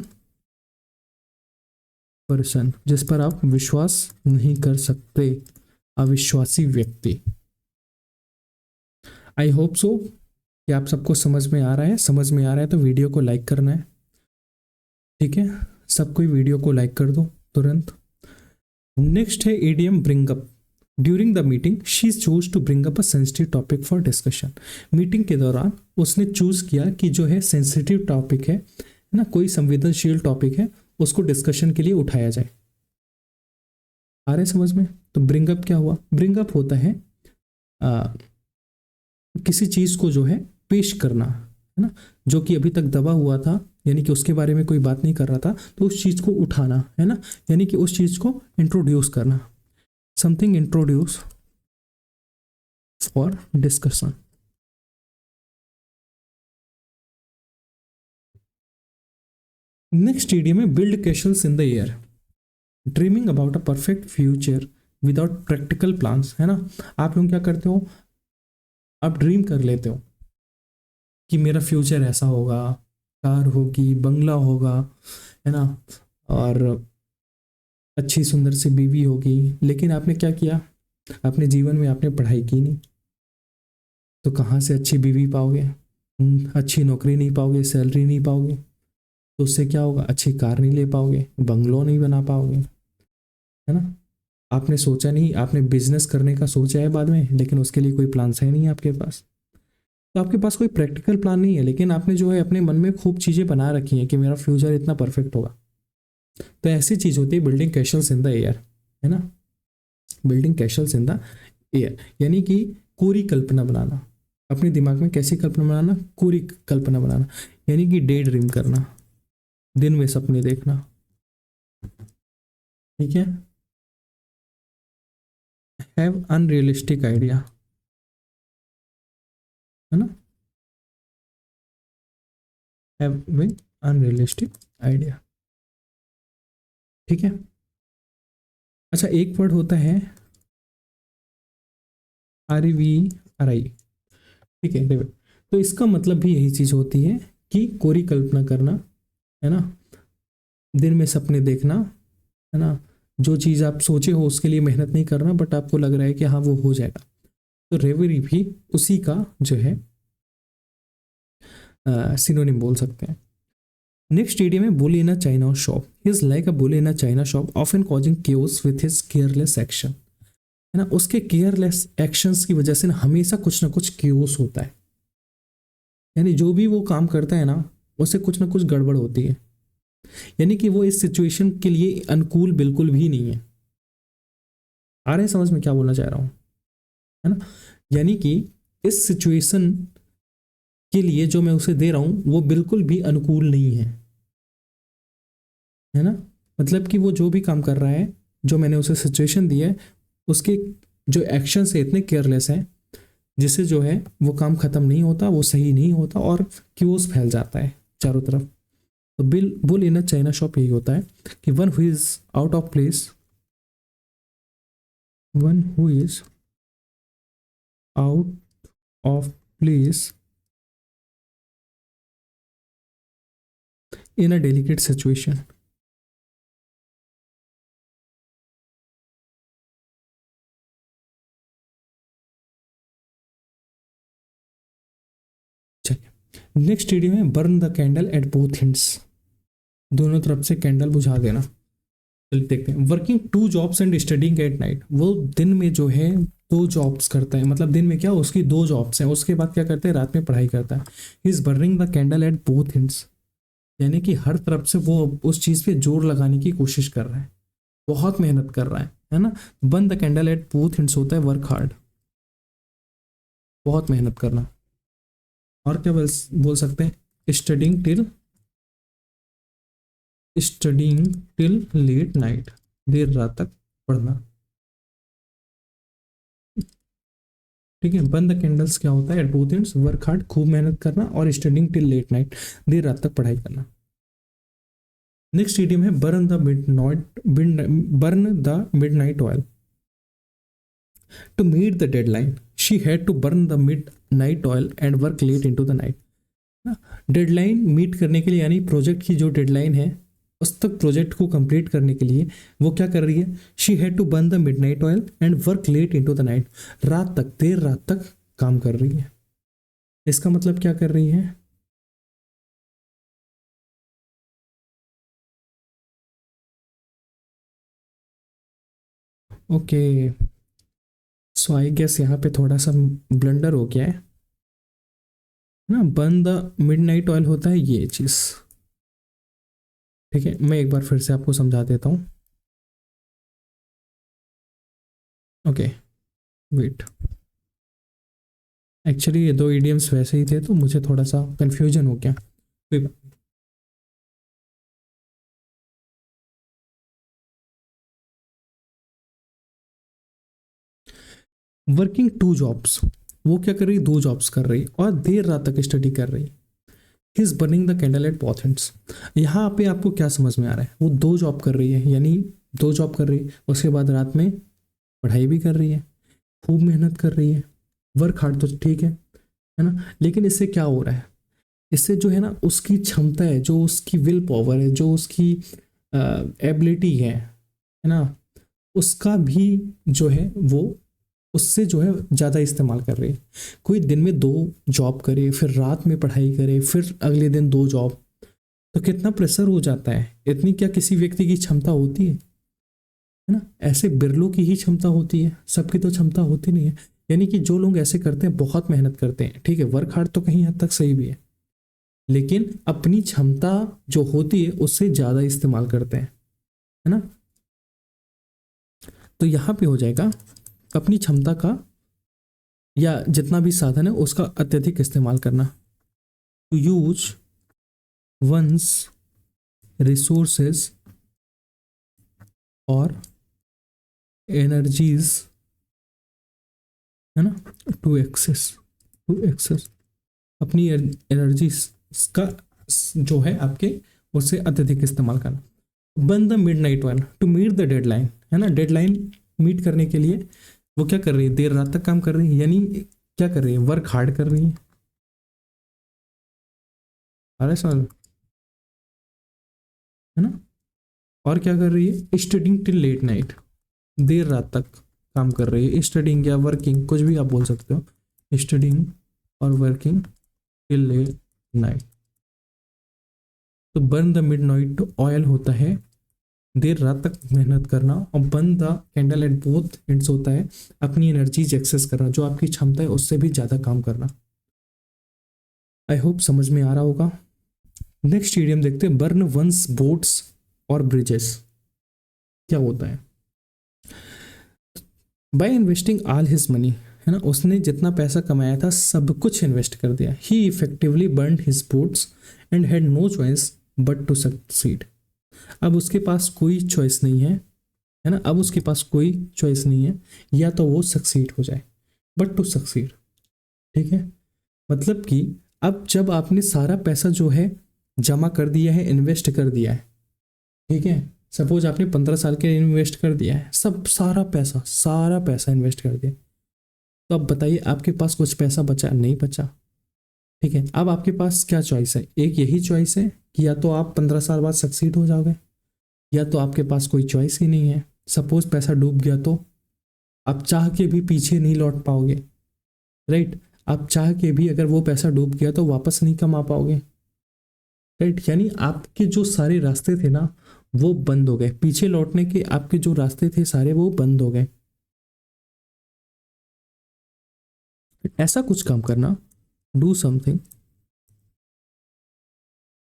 पर्सन, जिस पर आप विश्वास नहीं कर सकते, अविश्वासी व्यक्ति। आई होप सो कि आप सबको समझ में आ रहा है। समझ में आ रहा है तो वीडियो को लाइक करना है, ठीक है, सब कोई वीडियो को लाइक कर दो तुरंत। नेक्स्ट है idiom bring up. During the meeting she chose to bring up a sensitive topic for discussion. Meeting के दौरान उसने चूज किया कि जो है सेंसिटिव टॉपिक है ना, कोई संवेदनशील टॉपिक है, उसको डिस्कशन के लिए उठाया जाए। आ रहे समझ में। तो ब्रिंग अप क्या हुआ, ब्रिंग अप होता है किसी चीज को जो है पेश करना, है ना, जो कि अभी तक दबा हुआ था, यानी कि उसके बारे में कोई बात नहीं कर रहा था, तो उस चीज को उठाना, है ना, यानी कि उस चीज को इंट्रोड्यूस करना, something introduce for discussion. Next idiom है build castles in the air. Dreaming about a perfect future without practical plans, है ना। आप लोग क्या करते हो, आप ड्रीम कर लेते हो कि मेरा फ्यूचर ऐसा होगा, कार होगी, बंगला होगा, है ना, और अच्छी सुंदर सी बीवी होगी, लेकिन आपने क्या किया, अपने जीवन में आपने पढ़ाई की नहीं, तो कहाँ से अच्छी बीवी पाओगे, अच्छी नौकरी नहीं पाओगे, सैलरी नहीं पाओगे, तो उससे क्या होगा, अच्छी कार नहीं ले पाओगे, बंगलो नहीं बना पाओगे, है ना। आपने सोचा नहीं, आपने बिजनेस करने का सोचा है बाद में, लेकिन उसके लिए कोई प्लान है नहीं आपके पास, तो आपके पास कोई प्रैक्टिकल प्लान नहीं है, लेकिन आपने जो है अपने मन में खूब चीज़ें बना रखी हैं कि मेरा फ्यूचर इतना परफेक्ट होगा। तो ऐसी चीज़ होती है बिल्डिंग कैशल्स इन द एयर, है ना, बिल्डिंग कैशल्स इन द एयर, यानी कि कोरी कल्पना बनाना, अपने दिमाग में कैसी कल्पना बनाना, कोरी कल्पना बनाना, यानी कि डे ड्रीम करना, दिन में सपने देखना, ठीक है। हैव अनरियलिस्टिक आइडिया, है ना, हैविंग अनरियलिस्टिक आइडिया, ठीक है। अच्छा, एक वर्ड होता है REVRI, ठीक है, रिवर। तो इसका मतलब भी यही चीज होती है कि कोरी कल्पना करना, है ना, दिन में सपने देखना, है ना, जो चीज आप सोचे हो उसके लिए मेहनत नहीं करना, बट आपको लग रहा है कि हाँ वो हो जाएगा, तो रेवरी भी उसी का जो है सिनोनिम बोल सकते हैं। नेक्स्ट इडियम है bull in a china shop. He is like a bull in a china shop often causing chaos with his careless action, है ना, उसके केयरलेस एक्शंस की वजह से ना हमेशा कुछ ना कुछ केओस होता है, यानी जो भी वो काम करता है ना उससे कुछ ना कुछ गड़बड़ होती है, यानी कि वो इस सिचुएशन के लिए अनुकूल बिल्कुल भी नहीं है। आ रहे हैं समझ में क्या बोलना चाह रहा हूँ। है ना। यानी कि इस सिचुएशन के लिए जो मैं उसे दे रहा हूं वो बिल्कुल भी अनुकूल नहीं है ना। मतलब कि वो जो भी काम कर रहा है, जो मैंने उसे सिचुएशन दी है, उसके जो एक्शंस है इतने केयरलेस हैं जिससे जो है वो काम खत्म नहीं होता, वो सही नहीं होता और क्यूज फैल जाता है चारों तरफ। तो bill bull in a china shop यही होता है कि one who is out of place, one who is out of place in a delicate situation. चलिए नेक्स्ट वीडियो में burn the candle at both ends, दोनों तरफ से कैंडल बुझा देना। चलिए देखते हैं। Working two jobs and studying at night, वो दिन में जो है दो जॉब्स करता है, मतलब दिन में क्या उसकी दो जॉब्स हैं, उसके बाद क्या करते हैं रात में पढ़ाई करता है। He is burning the candle at both ends, यानी कि हर तरफ से वो उस चीज पे जोर लगाने की कोशिश कर रहा है, बहुत मेहनत कर रहा है ना। Burn the candle at both ends होता है वर्क हार्ड, बहुत मेहनत करना। और क्या बोल सकते हैं, स्टडिंग टिल लेट नाइट, देर रात तक पढ़ना। ठीक है, बंद कैंडल्स क्या होता है, at both ends work hard, खूब मेहनत करना, और स्टडिंग टिल लेट नाइट, देर रात तक पढ़ाई करना। नेक्स्ट इडियम है burn the midnight oil to meet the deadline, she had to burn the midnight oil and work late into the night. Deadline meet करने के लिए, यानी प्रोजेक्ट की जो डेडलाइन है उस तक प्रोजेक्ट को कंप्लीट करने के लिए वो क्या कर रही है, she had to burn the midnight oil and work late into the night, रात तक, देर रात तक काम कर रही है। इसका मतलब क्या कर रही है, ओके, सो आई गेस यहाँ पे थोड़ा सा ब्लंडर हो गया है ना। बर्न द मिडनाइट ऑयल होता है ये चीज। ठीक है, मैं एक बार फिर से आपको समझा देता हूँ। ओके, वेट, एक्चुअली ये दो ईडियम्स वैसे ही थे तो मुझे थोड़ा सा कंफ्यूजन हो गया। वर्किंग टू जॉब्स, वो क्या कर रही, दो जॉब्स कर रही और देर रात तक स्टडी कर रही। He is burning the candle at both ends, यहाँ पे आपको क्या समझ में आ रहा है, वो दो जॉब कर रही है, यानी दो जॉब कर रही है, उसके बाद रात में पढ़ाई भी कर रही है, खूब मेहनत कर रही है, वर्क हार्ड तो ठीक है ना। लेकिन इससे क्या हो रहा है, इससे जो है ना उसकी क्षमता है, जो उसकी विल पावर है, जो उसकी एबिलिटी है ना, उसका भी जो है वो उससे जो है ज़्यादा इस्तेमाल कर रही है। कोई दिन में दो जॉब करे, फिर रात में पढ़ाई करे, फिर अगले दिन दो जॉब, तो कितना प्रेशर हो जाता है। इतनी क्या किसी व्यक्ति की क्षमता होती है ना, ऐसे बिरलों की ही क्षमता होती है, सबकी तो क्षमता होती नहीं है। यानी कि जो लोग ऐसे करते हैं बहुत मेहनत करते हैं, ठीक है, वर्क हार्ड तो कहीं हद तक सही भी है, लेकिन अपनी क्षमता जो होती है उससे ज़्यादा इस्तेमाल करते हैं, है ना। तो यहाँ पे हो जाएगा अपनी क्षमता का या जितना भी साधन है उसका अत्यधिक इस्तेमाल करना, टू यूज वंस रिसोर्सेज और एनर्जीज, है ना, टू एक्सेस अपनी एनर्जीज का जो है आपके उससे अत्यधिक इस्तेमाल करना। Burn the midnight oil to meet the deadline, है ना, डेडलाइन मीट करने के लिए वो क्या कर रही है, देर रात तक काम कर रही है, यानी क्या कर रही है, वर्क हार्ड कर रही है। अरे सवाल, है ना। और क्या कर रही है, स्टडिंग टिल लेट नाइट, देर रात तक काम कर रही है। स्टडिंग या वर्किंग कुछ भी आप बोल सकते हो, स्टडिंग और वर्किंग टिल लेट नाइट। तो burn the midnight oil होता है देर रात तक मेहनत करना, और burn the candle at both ends होता है अपनी एनर्जीज एक्सेस करना, जो आपकी क्षमता है उससे भी ज़्यादा काम करना। आई होप समझ में आ रहा होगा। नेक्स्ट इडियम देखते हैं, बर्न वंस बोट्स और ब्रिजेस। क्या होता है, by investing all his money, है ना, उसने जितना पैसा कमाया था सब कुछ इन्वेस्ट कर दिया। He effectively burned his boats and had no choice but to succeed. अब उसके पास कोई चॉइस नहीं है ना, अब उसके पास कोई चॉइस नहीं है, या तो वो सक्सीड हो जाए, बट टू सक्सीड। ठीक है, मतलब कि अब जब आपने सारा पैसा जो है जमा कर दिया है, इन्वेस्ट कर दिया है, ठीक है, सपोज आपने 15 साल के लिए इन्वेस्ट कर दिया है, सब सारा पैसा इन्वेस्ट कर दिया, तो अब बताइए आपके पास कुछ पैसा बचा? नहीं बचा। ठीक है, अब आपके पास क्या चॉइस है? एक यही चॉइस है कि या तो आप 15 साल बाद सक्सीड हो जाओगे, या तो आपके पास कोई चॉइस ही नहीं है। सपोज पैसा डूब गया तो आप चाह के भी पीछे नहीं लौट पाओगे, राइट। आप चाह के भी अगर वो पैसा डूब गया तो वापस नहीं कमा पाओगे, राइट। यानी आपके जो सारे रास्ते थे ना वो बंद हो गए, पीछे लौटने के आपके जो रास्ते थे सारे वो बंद हो गए। ऐसा कुछ काम करना, do something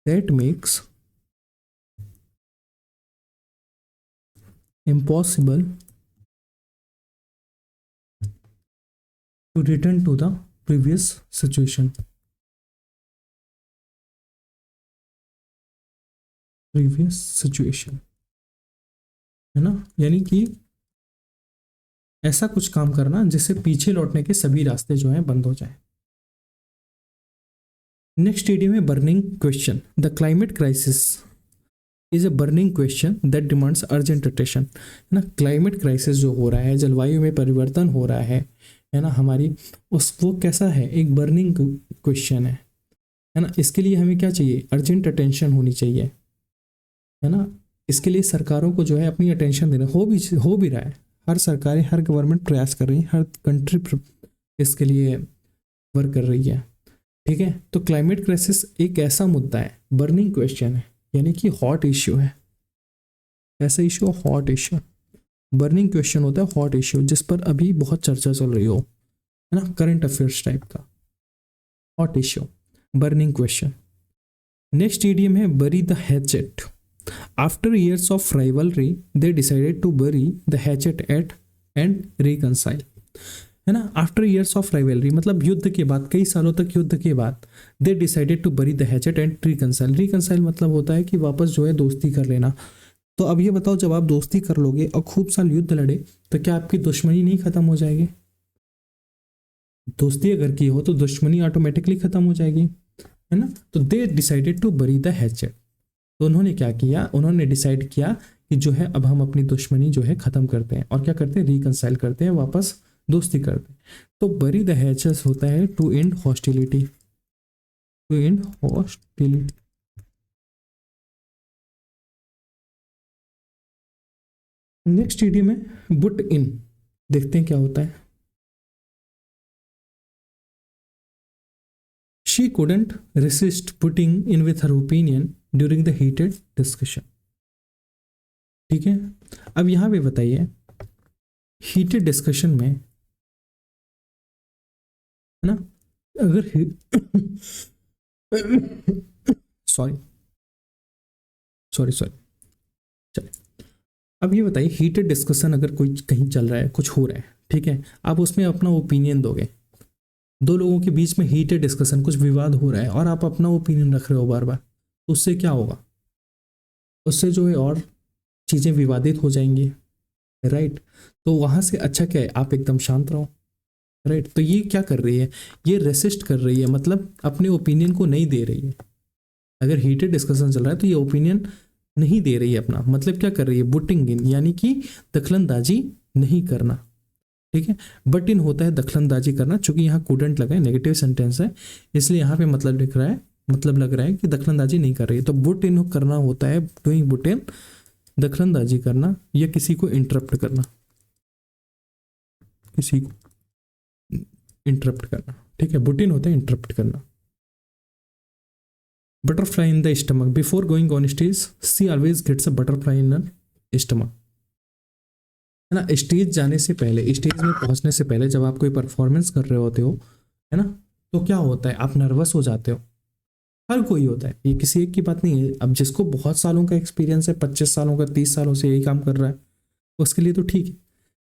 that makes impossible to return to the previous situation, है ना। यानी कि ऐसा कुछ काम करना जिससे पीछे लौटने के सभी रास्ते जो हैं बंद हो जाए। नेक्स्ट स्टेडियम है burning question. The climate crisis is a burning question that demands urgent attention, है ना। क्लाइमेट क्राइसिस जो हो रहा है, जलवायु में परिवर्तन हो रहा है ना, हमारी उस वो कैसा है, एक बर्निंग क्वेश्चन है ना। इसके लिए हमें क्या चाहिए? अर्जेंट अटेंशन होनी चाहिए, है ना। इसके लिए सरकारों को जो है अपनी अटेंशन देना, हो भी रहा है। हर सरकारें, हर गवर्नमेंट प्रयास कर रही है, हर कंट्री इसके लिए वर्क कर रही है। ठीक है, तो क्लाइमेट क्राइसिस एक ऐसा मुद्दा है, बर्निंग क्वेश्चन है, यानी कि हॉट इश्यू है। ऐसा issue hot issue, burning question होता है हॉट इश्यू, जिस पर अभी बहुत चर्चा चल रही हो, है ना, करंट अफेयर्स टाइप का। Hot issue, burning question. Next idiom है bury the hatchet. After years of rivalry they decided to bury the hatchet at and reconcile, है ना। आफ्टर ईयर्स ऑफ राइवलरी मतलब युद्ध के बाद, कई सालों तक युद्ध के बाद, they decided to bury the hatchet and reconcile. Reconcile मतलब होता है कि वापस जो है दोस्ती कर लेना। तो अब ये बताओ, जब आप दोस्ती कर लोगे और खूब साल युद्ध लड़े तो क्या आपकी दुश्मनी नहीं खत्म हो जाएगी? दोस्ती अगर की हो तो दुश्मनी ऑटोमेटिकली खत्म हो जाएगी, है ना। तो they decided to bury the hatchet, तो उन्होंने क्या किया, उन्होंने डिसाइड किया कि जो है अब हम अपनी दुश्मनी जो है खत्म करते हैं, और क्या करते हैं, रिकनसाइल करते हैं, वापस दोस्ती करते हैं। तो बरी द हैचेस होता है to end hostility, to end hostility. Next idiom है बुट इन, देखते हैं क्या होता है। She couldn't resist putting in with her opinion during the heated discussion। ठीक है, अब यहां पे बताइए, हीटेड डिस्कशन में, है ना, अगर सॉरी सॉरी सॉरी चलिए, अब ये बताइए, हीटेड डिस्कशन अगर कोई कहीं चल रहा है, कुछ हो रहा है, ठीक है, आप उसमें अपना ओपिनियन दोगे, दो लोगों के बीच में हीटेड डिस्कशन, कुछ विवाद हो रहा है और आप अपना ओपिनियन रख रहे हो बार बार, तो उससे क्या होगा? उससे जो है और चीज़ें विवादित हो जाएंगी, राइट। तो वहाँ से अच्छा क्या है, आप एकदम शांत रहो, राइट। तो ये क्या कर रही है, ये रेसिस्ट कर रही है, मतलब अपने ओपिनियन को नहीं दे रही है। अगर हीटेड डिस्कशन चल रहा है तो ये ओपिनियन नहीं दे रही है अपना, मतलब क्या कर रही है, बुटिंग इन, यानी कि दखलंदाजी नहीं करना। ठीक है, बट इन होता है दखलंदाजी करना, चूंकि यहाँ कूडेंट लगा है, नेगेटिव सेंटेंस है, इसलिए यहाँ पे मतलब लिख रहा है, मतलब लग रहा है कि दखलंदाजी नहीं कर रही है। तो बुट इन करना होता है, डूइंग बुट इन, दखलंदाजी करना या किसी को इंटरप्ट करना, किसी को इंटरप्ट करना। ठीक है, बुट इन होता है इंटरप्ट करना। Butterfly in the stomach, before going on stage she always gets a butterfly in a stomach, है ना। स्टेज जाने से पहले, स्टेज में पहुंचने से पहले जब आप कोई परफॉर्मेंस कर रहे होते हो, है ना, तो क्या होता है, आप नर्वस हो जाते हो। हर कोई होता है, ये किसी एक की बात नहीं है। अब जिसको बहुत सालों का एक्सपीरियंस है, 25 सालों का, 30 सालों से यही काम कर रहा है, उसके लिए तो ठीक है,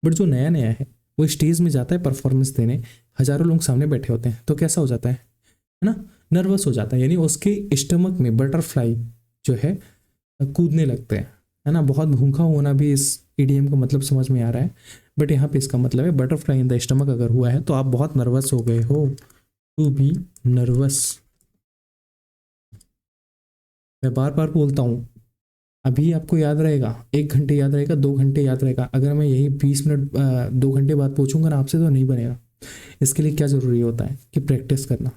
बट जो नया नया है वो स्टेज में जाता है परफॉर्मेंस देने, हजारों लोग सामने बैठे होते हैं, तो कैसा हो जाता है ना, नर्वस हो जाता है, यानी उसके स्टमक में बटरफ्लाई जो है कूदने लगते हैं, है ना। बहुत भूखा होना भी इस ईडीएम का मतलब समझ में आ रहा है, बट यहाँ पे इसका मतलब है बटरफ्लाई इन द स्टमक अगर हुआ है तो आप बहुत नर्वस हो गए हो, टू बी नर्वस। मैं बार बार बोलता हूँ, अभी आपको याद रहेगा, 1 घंटे याद रहेगा, 2 घंटे याद रहेगा, अगर मैं यही 20 मिनट 2 घंटे बाद पूछूंगा ना आपसे तो नहीं बनेगा। इसके लिए क्या ज़रूरी होता है कि प्रैक्टिस करना।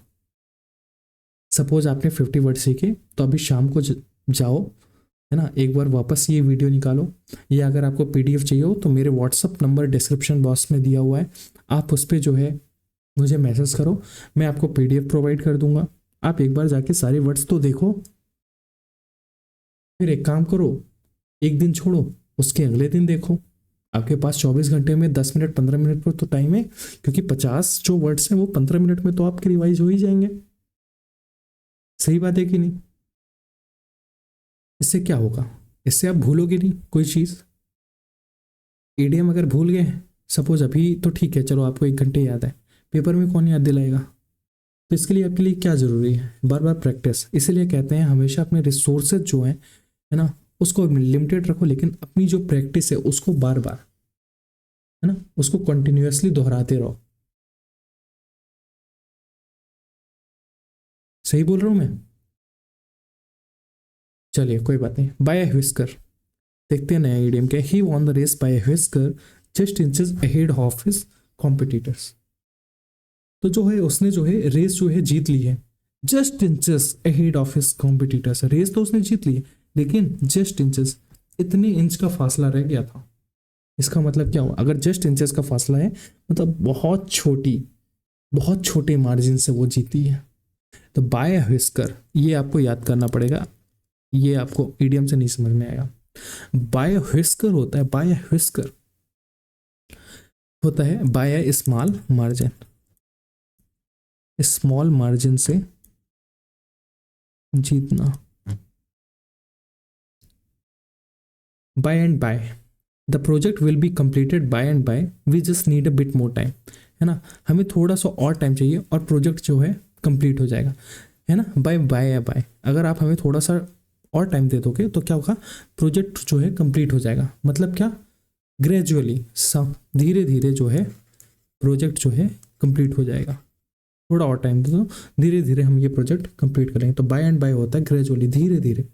सपोज आपने 50 वर्ड सीखे, तो अभी शाम को जाओ, है ना, एक बार वापस ये वीडियो निकालो, या अगर आपको पीडीएफ चाहिए हो तो मेरे व्हाट्सअप नंबर डिस्क्रिप्शन बॉक्स में दिया हुआ है, आप उस पर जो है मुझे मैसेज करो, मैं आपको पीडीएफ प्रोवाइड कर दूंगा। आप एक बार जाके सारे वर्ड्स तो देखो, फिर एक काम करो, एक दिन छोड़ो, उसके अगले दिन देखो। आपके पास 24 घंटे में 10 मिनट 15 मिनट पर तो टाइम है, क्योंकि 50 जो वर्ड्स हैं वो 15 मिनट में तो आपके रिवाइज हो ही जाएंगे। सही बात है कि नहीं? इससे क्या होगा, इससे आप भूलोगे नहीं कोई चीज़। ईडीएम अगर भूल गए, सपोज अभी तो ठीक है, चलो आपको 1 घंटे याद है, पेपर में कौन याद दिलाएगा। तो इसके लिए आपके लिए क्या ज़रूरी है, बार बार प्रैक्टिस। इसीलिए कहते हैं हमेशा अपने रिसोर्सेज जो हैं, है ना, उसको लिमिटेड रखो, लेकिन अपनी जो प्रैक्टिस है उसको बार बार, है ना, उसको कंटिन्यूअसली दोहराते रहो। सही बोल रहा हूँ मैं? चलिए कोई बात नहीं। बाय ए व्हिस्कर, देखते हैं नया ईडीएम क्या। He won the race by a whisker just inches ahead of his competitors. तो जो है उसने जो है रेस जो है जीत ली है, just inches ahead of his competitors. Race तो उसने जीत ली है, लेकिन जस्ट इंचेस, इतने इंच का फासला रह गया था। इसका मतलब क्या हुआ, अगर जस्ट इंचेस का फासला है मतलब बहुत छोटे मार्जिन से वो जीती है। तो बाय व्हिस्कर, ये आपको याद करना पड़ेगा, ये आपको ईडीएम से नहीं समझ में आएगा। बाय व्हिस्कर होता है, बाय व्हिस्कर होता है by a small margin, small margin से जीतना। By and by, the project will be completed by and by, we just need a bit more time, है ना, हमें थोड़ा सा और टाइम चाहिए और प्रोजेक्ट जो है कंप्लीट हो जाएगा, है ना। बाय बाय या बाय, अगर आप हमें थोड़ा सा और टाइम दे दोगे तो क्या होगा, प्रोजेक्ट जो है कंप्लीट हो जाएगा। मतलब क्या, ग्रेजुअली, धीरे धीरे जो है प्रोजेक्ट जो है कंप्लीट हो जाएगा। थोड़ा और टाइम दे दो, धीरे धीरे हम ये प्रोजेक्ट कंप्लीट करेंगे। तो बाय एंड बाय होता है ग्रेजुअली, धीरे धीरे।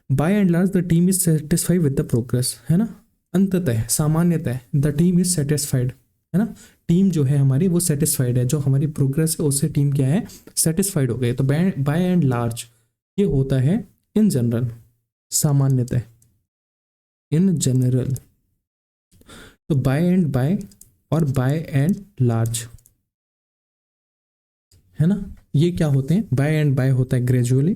By and large the team is satisfied with the progress, है ना, अंततः सामान्यतः द टीम इज सेटिस्फाइड, है ना, टीम जो है हमारी वो सेटिस्फाइड है, जो हमारी प्रोग्रेस है उससे टीम क्या है, सेटिस्फाइड हो गई। तो बाय एंड लार्ज ये होता है इन जनरल, सामान्यतः, इन जनरल। तो बाय एंड बाय और बाय एंड लार्ज, है ना, ये क्या होते हैं, बाय एंड बाय होता है ग्रेजुअली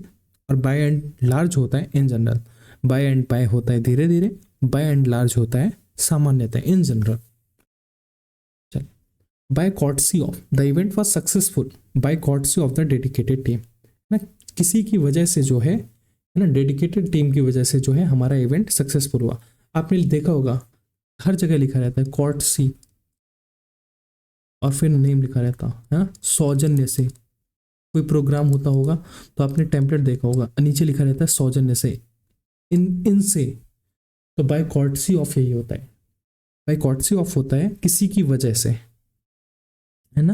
और बाय एंड लार्ज होता है in general. By and by होता है धीरे धीरे, बाय एंड लार्ज होता है सामान्यतः, इन जनरल। चल, by courtesy of the event was successful by courtesy of the dedicated team, ना, किसी की वजह से जो है ना, डेडिकेटेड टीम की वजह से जो है हमारा इवेंट सक्सेसफुल हुआ। आपने देखा होगा हर जगह लिखा रहता है कॉर्टसी, और फिर नेम लिखा रहता है ना, सौजन्य से। कोई प्रोग्राम होता होगा तो आपने टेम्पलेट देखा होगा, नीचे लिखा रहता है सौजन्य से, इनसे। तो बाय कॉर्टसी ऑफ यही होता है, बाय कॉर्टसी ऑफ होता है किसी की वजह से, है ना,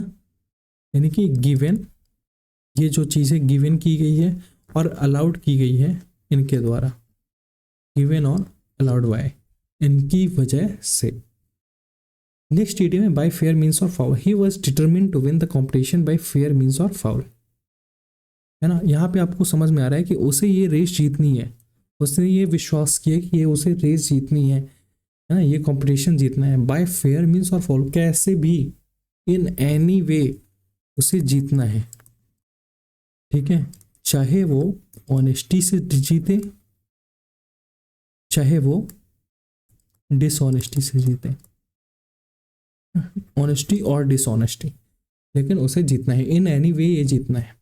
यानी कि गिवन, ये जो चीज़ें गिवन की गई है और अलाउड की गई है इनके द्वारा, गिवन और अलाउड बाय, इनकी वजह से। नेक्स्ट ईडीएम है by fair means or foul, he was determined to win the competition by fair means or foul, है ना। यहाँ पे आपको समझ में आ रहा है कि उसे ये रेस जीतनी है, उसने ये विश्वास किया कि ये उसे रेस जीतनी है ना, ये कंपटीशन जीतना है। By fair means or foul, कैसे भी, इन एनी वे उसे जीतना है, ठीक है, चाहे वो ऑनेस्टी से जीते, चाहे वो डिसऑनेस्टी से जीते, ऑनेस्टी और डिसऑनेस्टी, लेकिन उसे जीतना है, इन एनी वे ये जीतना है।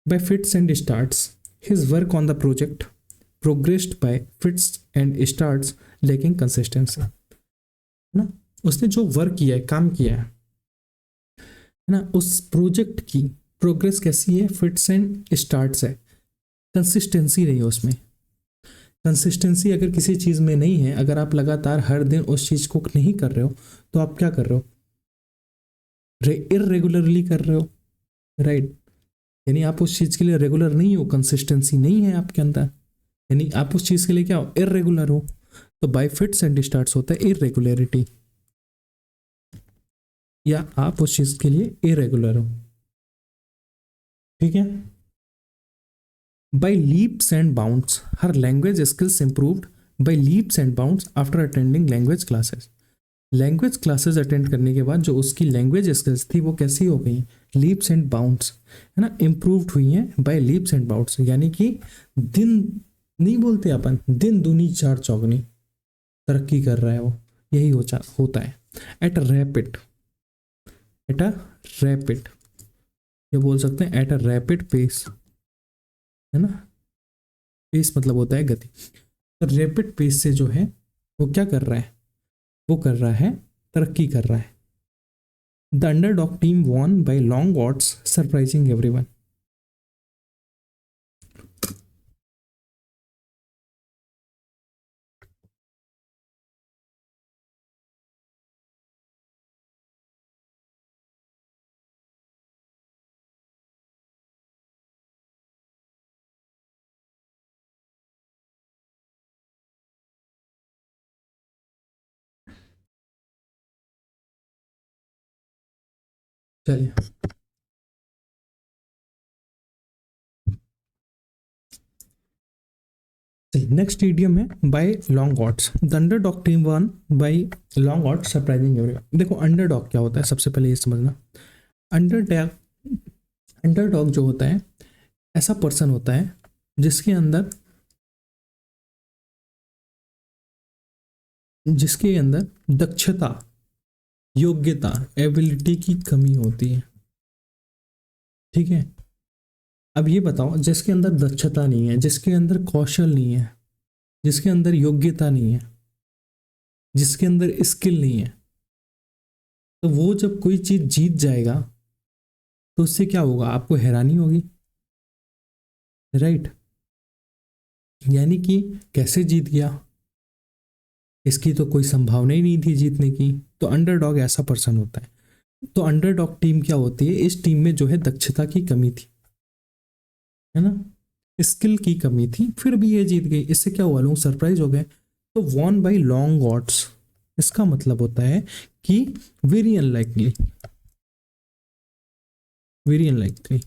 By fits and starts, his work on the project progressed by fits and starts lacking consistency. है ना, उसने जो वर्क किया है, काम किया है ना, उस प्रोजेक्ट की प्रोग्रेस कैसी है, फिट्स एंड स्टार्ट्स है, कंसिस्टेंसी नहीं है उसमें। कंसिस्टेंसी अगर किसी चीज़ में नहीं है, अगर आप लगातार हर दिन उस चीज़ को नहीं कर रहे हो, तो आप क्या कर रहे हो, इरेगुलरली कर रहे हो, राइट। यानी आप उस चीज़ के लिए रेगुलर नहीं हो, कंसिस्टेंसी नहीं है आपके अंदर, यानी आप उस चीज़ के लिए क्या हो, इरेगुलर हो। तो बाय फिट्स एंड स्टार्ट्स होता है इरेगुलरिटी, या आप उस चीज़ के लिए इरेगुलर हो, ठीक है। By leaps and bounds, her language skills improved by leaps and bounds after attending language classes. Language classes attend करने के बाद जो उसकी लैंग्वेज स्किल्स थी वो कैसी हो गई, लीप्स एंड बाउंड्स, है ना, इम्प्रूव्ड हुई हैं बाय लीप्स एंड बाउंड्स। यानी कि दिन नहीं बोलते अपन, दिन दूनी चार चौगनी तरक्की कर रहा है वो, यही होता है। At a rapid, at a rapid, ये बोल सकते हैं एट अ रैपिड पेस, है ना। पेस मतलब होता है गति। तो रैपिड पेस से जो है वो क्या कर रहा है, वो कर रहा है, तरक्की कर रहा है। The underdog team won by long odds, surprising everyone. चलिए, नेक्स्ट ईडियम है by long odds। The underdog team won by long odds, surprising everyone. देखो अंडरडॉग क्या होता है, सबसे पहले ये समझना। अंडरडॉग, अंडरडॉग जो होता है, ऐसा पर्सन होता है जिसके अंदर, जिसके अंदर दक्षता, योग्यता, एबिलिटी की कमी होती है, ठीक है। अब ये बताओ, जिसके अंदर दक्षता नहीं है, जिसके अंदर कौशल नहीं है, जिसके अंदर योग्यता नहीं है, जिसके अंदर स्किल नहीं है, तो वो जब कोई चीज जीत जाएगा तो उससे क्या होगा, आपको हैरानी होगी, राइट। यानी कि कैसे जीत गया, इसकी तो कोई संभावना ही नहीं थी जीतने की। तो अंडरडॉग ऐसा पर्सन होता है। तो अंडरडॉग टीम क्या होती है, इस टीम में जो है दक्षता की कमी थी, है ना, स्किल की कमी थी, फिर भी ये जीत गई। इससे क्या हुआ, लोग सरप्राइज हो गए। तो वॉन बाई लॉन्ग odds, इसका मतलब होता है कि वेरी अनलाइकली, वेरी अनलाइकली,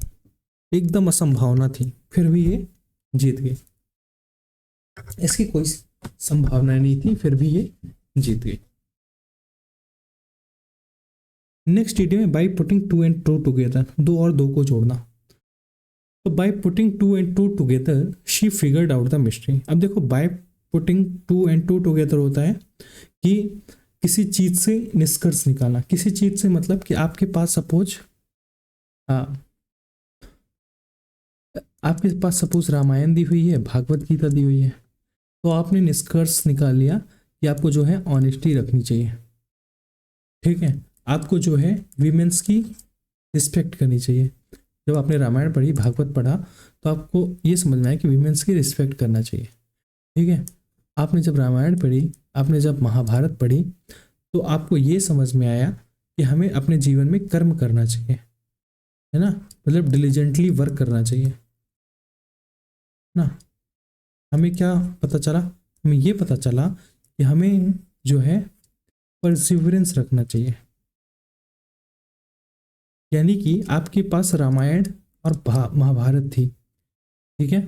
एकदम असंभावना थी, फिर भी ये जीत गई। इसकी कोई संभावना नहीं थी, फिर भी ये जीत गई। नेक्स्ट ईडी में by putting two and two together, दो और दो को जोड़ना। तो by putting two and two together she figured out the mystery. अब देखो, by putting two and two together होता है कि किसी चीज से निष्कर्ष निकालना। किसी चीज से मतलब कि आपके पास सपोज, आपके पास सपोज रामायण दी हुई है, भागवत गीता दी हुई है, तो आपने निष्कर्ष निकाल लिया कि आपको जो है ऑनेस्टी रखनी चाहिए, ठीक है। आपको जो है विमेंस की रिस्पेक्ट करनी चाहिए। जब आपने रामायण पढ़ी, भागवत पढ़ा, तो आपको ये समझना है कि विमेंस की रिस्पेक्ट करना चाहिए, ठीक है। आपने जब रामायण पढ़ी, आपने जब महाभारत पढ़ी, तो आपको ये समझ में आया कि हमें अपने जीवन में कर्म करना चाहिए, है ना, मतलब डिलीजेंटली वर्क करना चाहिए ना। हमें क्या पता चला, हमें ये पता चला कि हमें जो है परसिवरेंस रखना चाहिए। यानी कि आपके पास रामायण और महाभारत थी, ठीक है,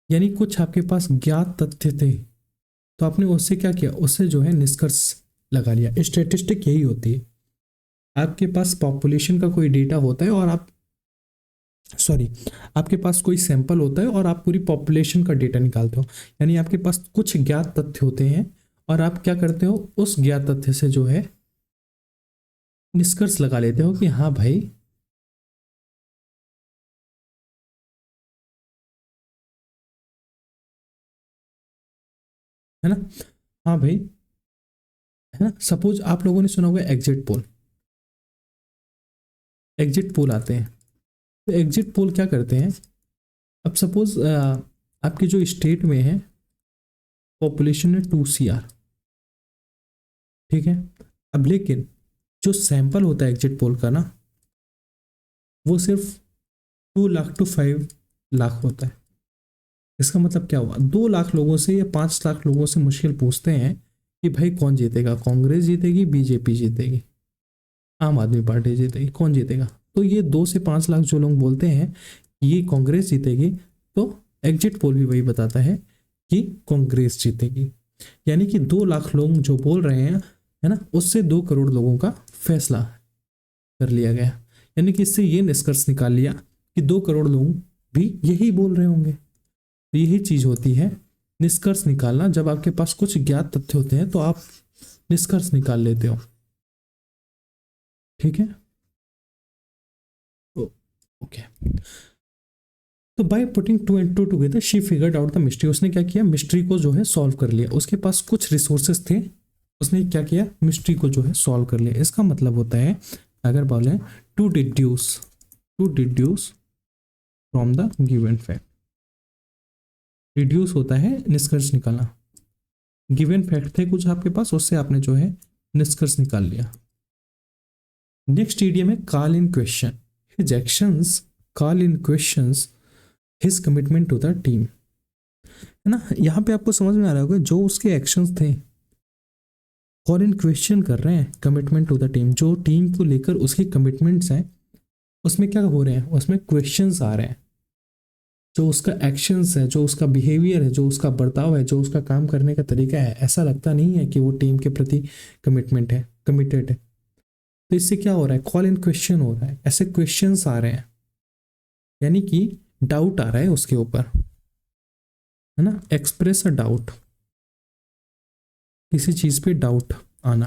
यानी कुछ आपके पास ज्ञात तथ्य थे, तो आपने उससे क्या किया, उससे जो है निष्कर्ष लगा लिया। स्टेटिस्टिक यही होती है, आपके पास पॉपुलेशन का कोई डेटा होता है और आप, सॉरी, आपके पास कोई सैंपल होता है और आप पूरी पॉपुलेशन का डेटा निकालते हो। यानी आपके पास कुछ ज्ञात तथ्य होते हैं और आप क्या करते हो, उस ज्ञात तथ्य से जो है निष्कर्ष लगा लेते हो कि हाँ भाई, है ना, हाँ भाई, है ना। सपोज आप लोगों ने सुना होगा एग्जिट पोल, एग्जिट पोल आते हैं। तो एग्जिट पोल क्या करते हैं, अब सपोज आपके जो स्टेट में है पॉपुलेशन है 2 CR, ठीक है। अब लेकिन जो सैंपल होता है एग्जिट पोल का ना, वो सिर्फ 2 लाख to 5 लाख होता है। इसका मतलब क्या हुआ, 2 लाख लोगों से या 5 लाख लोगों से मुश्किल पूछते हैं कि भाई कौन जीतेगा, कांग्रेस जीतेगी, बीजेपी जीतेगी, आम आदमी पार्टी जीतेगी, कौन जीतेगा। तो ये 2 से 5 लाख जो लोग बोलते हैं ये कांग्रेस जीतेगी, तो एग्जिट पोल भी वही बताता है कि कांग्रेस जीतेगी। यानी कि 2 लाख लोग जो बोल रहे हैं, है ना, उससे 2 करोड़ लोगों का फैसला कर लिया गया। यानी कि इससे ये निष्कर्ष निकाल लिया कि 2 करोड़ लोग भी यही बोल रहे होंगे। तो यही चीज होती है निष्कर्ष निकालना। जब आपके पास कुछ ज्ञात तथ्य होते हैं तो आप निष्कर्ष निकाल लेते हो, ठीक है। ओके, तो by putting 2 and 2 together she figured out the mystery. उसने क्या किया, मिस्ट्री को जो है सॉल्व कर लिया। उसके पास कुछ रिसोर्सेस थे, उसने क्या किया, मिस्ट्री को जो है सॉल्व कर लिया। इसका मतलब होता है, अगर बोले to deduce from the given fact. Deduce होता है निष्कर्ष निकालना। गिवन फैक्ट थे कुछ आपके पास, उससे आपने जो है निष्कर्ष निकाल लिया। नेक्स्ट इडियम है call in question his actions, call in questions his commitment to the team, है ना। यहाँ पे आपको समझ में आ रहा होगा जो उसके एक्शंस थे, कॉल इन क्वेश्चन कर रहे हैं कमिटमेंट टू द टीम। जो टीम को लेकर उसकी कमिटमेंट्स हैं उसमें क्या हो रहे हैं, उसमें क्वेश्चंस आ रहे हैं। जो उसका एक्शंस है, जो उसका बिहेवियर है, जो उसका बर्ताव है, जो उसका काम करने का तरीका है, ऐसा लगता नहीं है कि वो टीम के प्रति कमिटेड है। तो इससे क्या हो रहा है, कॉल इन क्वेश्चन हो रहा है, ऐसे क्वेश्चंस आ रहे हैं, यानी कि डाउट आ रहा है उसके ऊपर, है ना। एक्सप्रेस अ डाउट, किसी चीज पे डाउट आना,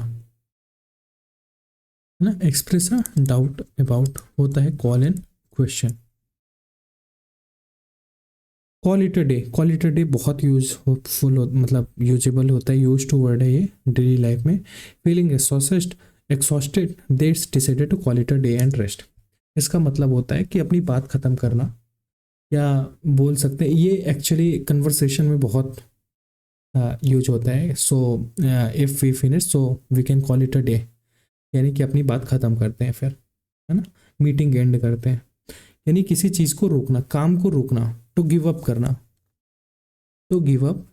है ना। एक्सप्रेस अ डाउट अबाउट होता है call in question. Call it a day, call it a day बहुत यूजफुल मतलब यूजेबल होता है, यूज टू वर्ड है ये डेली लाइफ में। Feeling exhausted that's decided to call it a day and rest. इसका मतलब होता है कि अपनी बात खत्म करना, या बोल सकते हैं ये एक्चुअली कन्वर्सेशन में बहुत यूज होता है। So if we finish so we can call it a day, यानी कि अपनी बात खत्म करते हैं फिर, है ना, मीटिंग एंड करते हैं। यानी किसी चीज़ को रोकना, काम को रोकना, टू गिव अप करना, to give up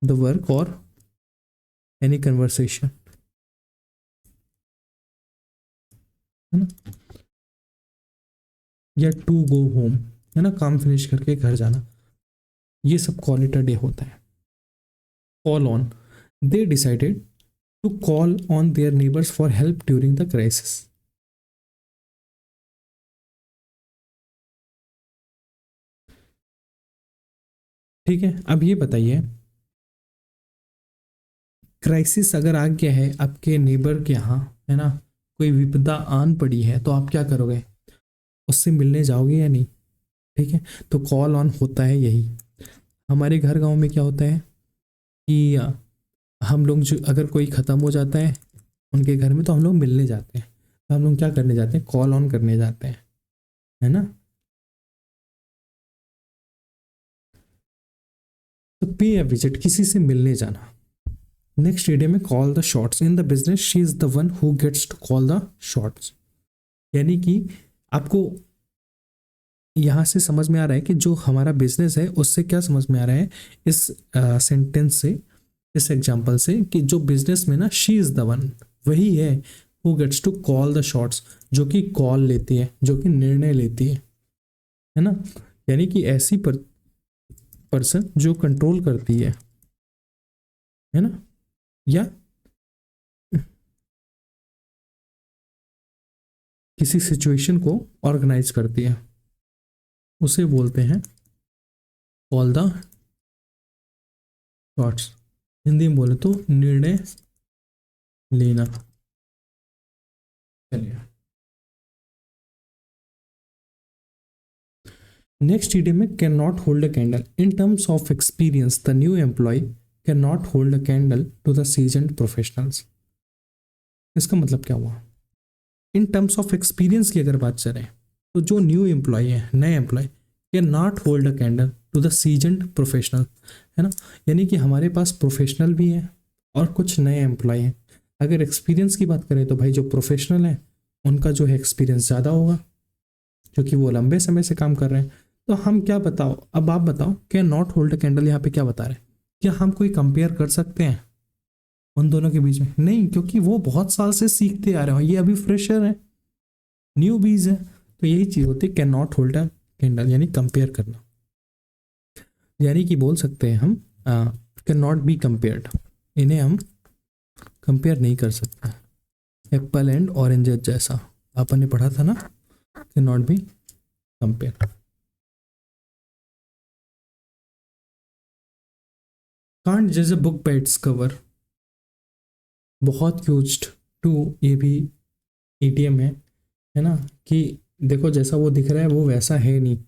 the work और एनी कन्वर्सेशन, है ना, या टू गो होम, है ना, काम फिनिश करके घर जाना। ये सब कॉल इट अ डे होता है। Call on, they decided to call on their neighbours for help during the crisis. ठीक है, अब ये बताइए, क्राइसिस अगर आ गया है आपके नेबर के यहाँ, है ना, कोई विपदा आन पड़ी है, तो आप क्या करोगे, उससे मिलने जाओगे या नहीं। ठीक है, तो कॉल ऑन होता है यही। हमारे घर गांव में क्या होता है कि हम लोग जो, अगर कोई ख़त्म हो जाता है उनके घर में, तो हम लोग मिलने जाते हैं। तो हम लोग क्या करने जाते हैं, कॉल ऑन करने जाते हैं, है ना। तो पे अ विजिट, किसी से मिलने जाना। नेक्स्ट इडियम में call the shots in the business, she is the one who gets to call the shots. यानी कि आपको यहाँ से समझ में आ रहा है कि जो हमारा बिजनेस है उससे क्या समझ में आ रहा है इस सेंटेंस से, इस एग्जाम्पल से, कि जो बिजनेस में ना शी इज द वन, वही है who gets to call the shots, जो कि कॉल लेती है, जो कि निर्णय लेती है ना। यानी कि ऐसी पर्सन जो कंट्रोल करती है ना, या किसी सिचुएशन को ऑर्गेनाइज करती है, उसे बोलते हैं कॉल द शॉट्स। हिंदी में बोले तो निर्णय लेना। चलिए, नेक्स्ट इडियम में can not hold a candle. In terms of experience the new employee can not hold a candle to the seasoned professionals. इसका मतलब क्या हुआ? इन टर्म्स ऑफ एक्सपीरियंस की अगर बात करें तो जो न्यू एम्प्लॉय है, नए employee, can not hold a candle to the seasoned professional, है ना। यानी कि हमारे पास प्रोफेशनल भी है और कुछ नए एम्प्लॉय हैं। अगर एक्सपीरियंस की बात करें तो भाई जो प्रोफेशनल है उनका जो है एक्सपीरियंस ज़्यादा होगा क्योंकि वो लंबे समय से काम कर रहे हैं। तो हम क्या बताओ, अब आप बताओ, can not hold a candle यहाँ पे क्या बता रहे हैं? क्या हम कोई कंपेयर कर सकते हैं उन दोनों के बीच में? नहीं, क्योंकि वो बहुत साल से सीखते आ रहे हो, ये अभी फ्रेशर है, न्यू बीज है। तो यही चीज़ होती है can not hold a candle, यानी कंपेयर करना। यानी कि बोल सकते हैं हम कैन नॉट बी कंपेयर्ड, इन्हें हम कंपेयर नहीं कर सकते। एप्पल एंड ऑरेंजेस जैसा आपने ने पढ़ा था ना, can not be compare. Can't जज a book by its cover, बहुत यूज्ड टू, ये भी ईडीएम है ना, कि देखो जैसा वो दिख रहा है वो वैसा है नहीं,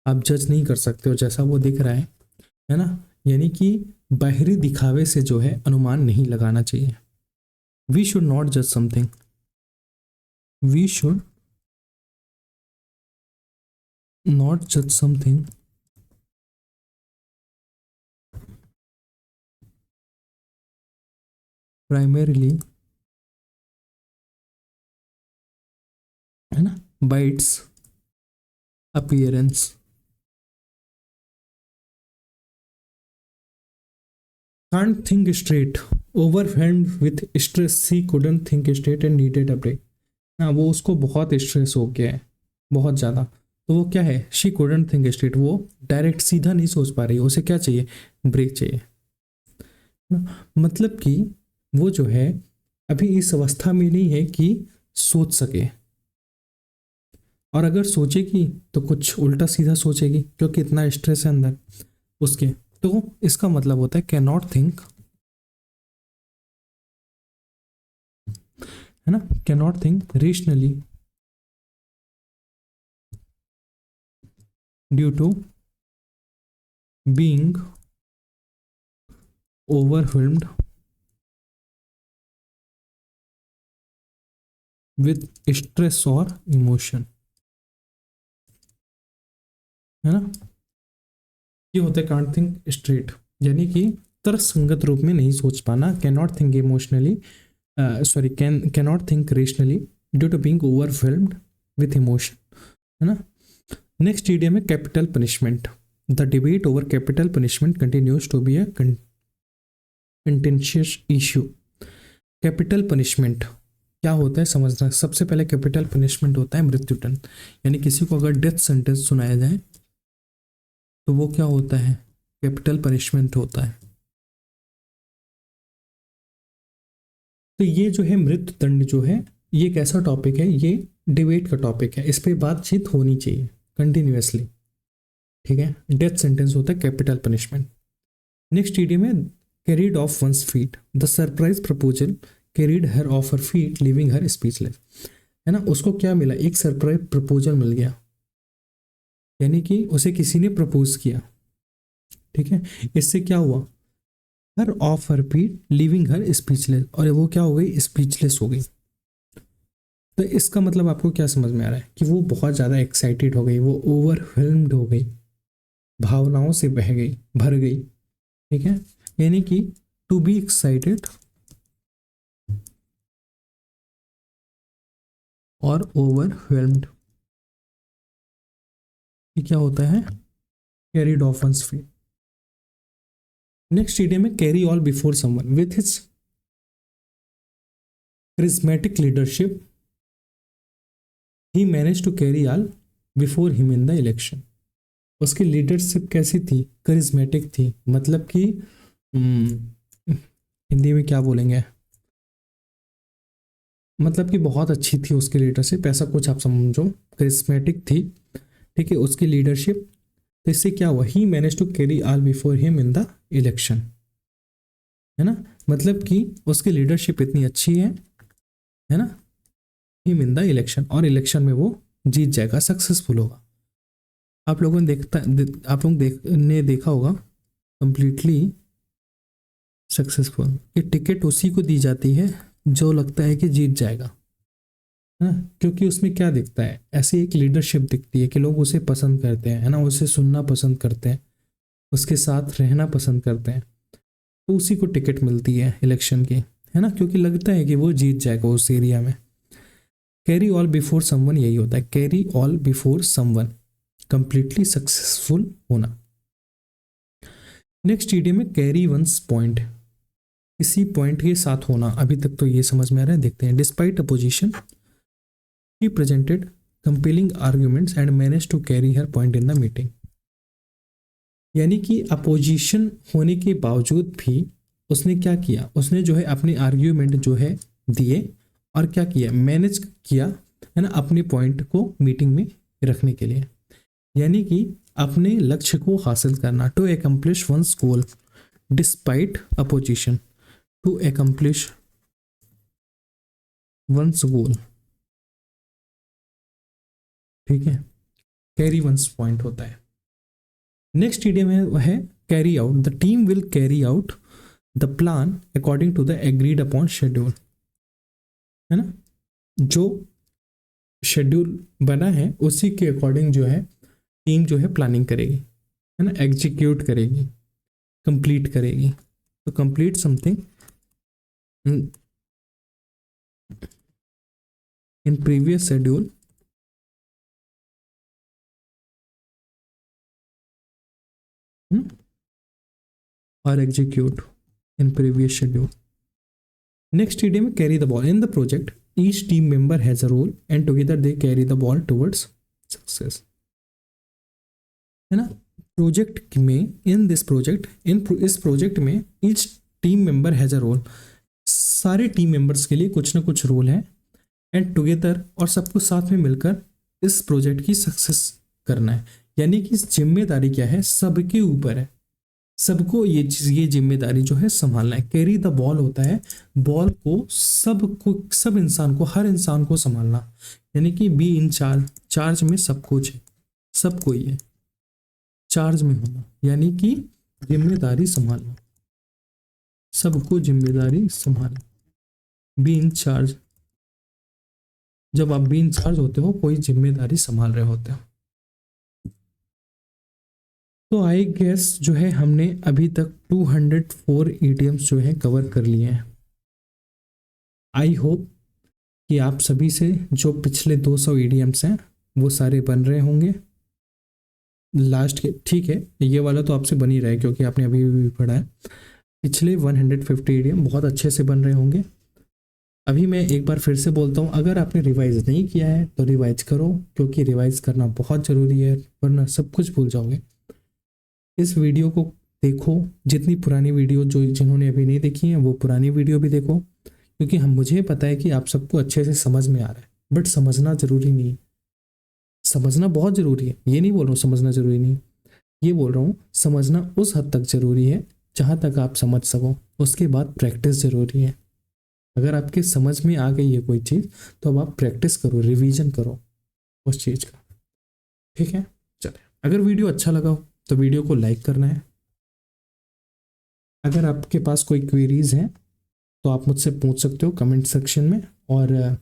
आप जज नहीं कर सकते हो जैसा वो दिख रहा है ना। यानी कि बाहरी दिखावे से जो है अनुमान नहीं लगाना चाहिए। वी शुड नॉट जज समथिंग, वी शुड नॉट जज समथिंग प्राइमरीली, है ना, bye it's appearance. Can't think straight, overwhelmed with stress, he couldn't think straight and needed a break। हाँ, वो उसको बहुत स्ट्रेस हो गया है, बहुत ज़्यादा। तो वो क्या है, शी couldn't think straight, वो डायरेक्ट सीधा नहीं सोच पा रही, उसे क्या चाहिए, ब्रेक चाहिए ना। मतलब कि वो जो है अभी इस अवस्था में नहीं है कि सोच सके, और अगर सोचेगी तो कुछ उल्टा सीधा सोचेगी क्योंकि इतना स्ट्रेस है अंदर उसके। तो इसका मतलब होता है कैन नॉट थिंक, है ना, can not think rationally due to being overwhelmed with stress और इमोशन, है ना। ये होता है कांट थिंक स्ट्रेट, यानी कि तर्कसंगत रूप में नहीं सोच पाना। Can not think emotionally, sorry, can not think rationally due to being overwhelmed with emotion, है ना। नेक्स्ट इडियम है capital punishment. The debate over capital punishment continues to be a contentious issue. Capital punishment क्या होता है समझना। सबसे पहले capital punishment होता है मृत्युदंड, यानी किसी को अगर डेथ सेंटेंस सुनाया जाए तो वो क्या होता है, कैपिटल पनिशमेंट होता है। तो ये जो है मृत्युदंड जो है ये एक ऐसा टॉपिक है, ये डिबेट का टॉपिक है, इस पर बातचीत होनी चाहिए कंटिन्यूअसली, ठीक है। डेथ सेंटेंस होता है कैपिटल पनिशमेंट। नेक्स्ट इडियम है carried off one's feet. The surprise proposal carried her off her feet leaving her speechless, है ना। उसको क्या मिला, एक सरप्राइज प्रपोजल मिल गया, यानी कि उसे किसी ने प्रपोज किया, ठीक है। इससे क्या हुआ, her off her feet leaving her speechless, और वो क्या हो गई, स्पीचलेस हो गई। तो इसका मतलब आपको क्या समझ में आ रहा है कि वो बहुत ज़्यादा एक्साइटेड हो गई, वो ओवरवेल्म्ड हो गई, भावनाओं से बह गई, भर गई, ठीक है। यानी कि टू बी एक्साइटेड और ओवरवेल्म्ड, ये क्या होता है, carried off one's feet. Next idiom है carry all before someone. With his charismatic leadership he managed to carry all before him in the election। उसकी लीडरशिप कैसी थी, करिज्मेटिक थी, मतलब कि हिंदी में क्या बोलेंगे, मतलब कि बहुत अच्छी थी उसकी लीडरशिप, ऐसा कुछ आप समझो, करिज्मेटिक थी, ठीक है उसकी लीडरशिप। तो इससे क्या हुआ, he managed to carry all before him in the election, है ना। मतलब कि उसकी लीडरशिप इतनी अच्छी है ना, हिम इन द इलेक्शन, और इलेक्शन में वो जीत जाएगा, सक्सेसफुल होगा। आप लोगों ने देखा होगा कंप्लीटली सक्सेसफुल। ये टिकट उसी को दी जाती है जो लगता है कि जीत जाएगा, है ना, क्योंकि उसमें क्या दिखता है, ऐसी एक लीडरशिप दिखती है कि लोग उसे पसंद करते हैं, है ना, उसे सुनना पसंद करते हैं, उसके साथ रहना पसंद करते हैं, तो उसी को टिकट मिलती है इलेक्शन की, है ना, क्योंकि लगता है कि वो जीत जाएगा उस एरिया में। कैरी ऑल बिफोर समवन यही होता है, carry all before someone, completely successful होना। नेक्स्ट ईडियम में कैरी वंस पॉइंट, किसी पॉइंट के साथ होना। अभी तक तो ये समझ में आ रहा है, देखते हैं। Despite opposition he presented compelling arguments and manage to carry her point in the meeting. यानी कि अपोजिशन होने के बावजूद भी उसने क्या किया, उसने जो है अपने आर्ग्यूमेंट जो है दिए और क्या किया, मैनेज किया, है ना, अपने पॉइंट को मीटिंग में रखने के लिए। यानी कि अपने लक्ष्य को हासिल करना, to accomplish one's goal despite opposition, to accomplish one's goal, ठीक है, कैरी वंस पॉइंट होता है। नेक्स्ट इडियम है वह है carry out, the team will carry out the plan according to the agreed upon schedule, है ना, जो शेड्यूल बना है उसी के अकॉर्डिंग जो है टीम जो है प्लानिंग करेगी, है ना, एग्जीक्यूट करेगी, कंप्लीट करेगी। तो complete something in previous schedule और execute in previous schedule. Next idiom में carry the ball, in the project each team member has a role and together they carry the ball towards success, है ना। Project में, in this project, इस project में each team member has a role, सारे team members के लिए कुछ ना कुछ रोल है, एंड टुगेदर और सबको साथ में मिलकर इस प्रोजेक्ट की सक्सेस करना है। यानी कि जिम्मेदारी क्या है, सबके ऊपर है, सबको ये जिम्मेदारी जो है संभालना है। कैरी द बॉल होता है बॉल को, सब इंसान को, हर इंसान को संभालना, यानी कि बी इन चार्ज, चार्ज में सब कुछ है, सबको ही है, चार्ज में होना यानी कि जिम्मेदारी संभालना, सबको जिम्मेदारी संभालना, बी इन चार्ज। जब आप बी इन चार्ज होते हो, कोई जिम्मेदारी संभाल रहे होते हो। तो आई गेस जो है हमने अभी तक 204 ईडियम्स जो है कवर कर लिए हैं। आई होप कि आप सभी से जो पिछले 200 ईडियम्स हैं वो सारे बन रहे होंगे लास्ट के, ठीक है, ये वाला तो आपसे बन ही रहा है क्योंकि आपने अभी भी पढ़ा है। पिछले 150 ईडियम बहुत अच्छे से बन रहे होंगे। अभी मैं एक बार फिर से बोलता हूँ, अगर आपने रिवाइज नहीं किया है तो रिवाइज करो, क्योंकि रिवाइज करना बहुत ज़रूरी है, वरना सब कुछ भूल जाओगे। इस वीडियो को देखो, जितनी पुरानी वीडियो जो जिन्होंने अभी नहीं देखी है वो पुरानी वीडियो भी देखो, क्योंकि मुझे पता है कि आप सबको अच्छे से समझ में आ रहा है, बट समझना ज़रूरी नहीं है। समझना बहुत ज़रूरी है, ये नहीं बोल रहा हूँ समझना ज़रूरी नहीं, ये बोल रहा हूँ समझना उस हद तक ज़रूरी है जहाँ तक आप समझ सको, उसके बाद प्रैक्टिस ज़रूरी है। अगर आपके समझ में आ गई है कोई चीज़ तो अब आप प्रैक्टिस करो, रिवीजन करो उस चीज़ का, ठीक है। चले, अगर वीडियो अच्छा लगा हो तो वीडियो को लाइक करना है। अगर आपके पास कोई क्वेरीज हैं तो आप मुझसे पूछ सकते हो कमेंट सेक्शन में, और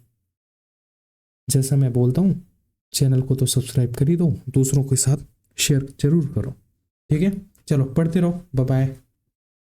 जैसा मैं बोलता हूँ चैनल को तो सब्सक्राइब कर ही दो, दूसरों के साथ शेयर जरूर करो, ठीक है। चलो पढ़ते रहो, बाय बाय।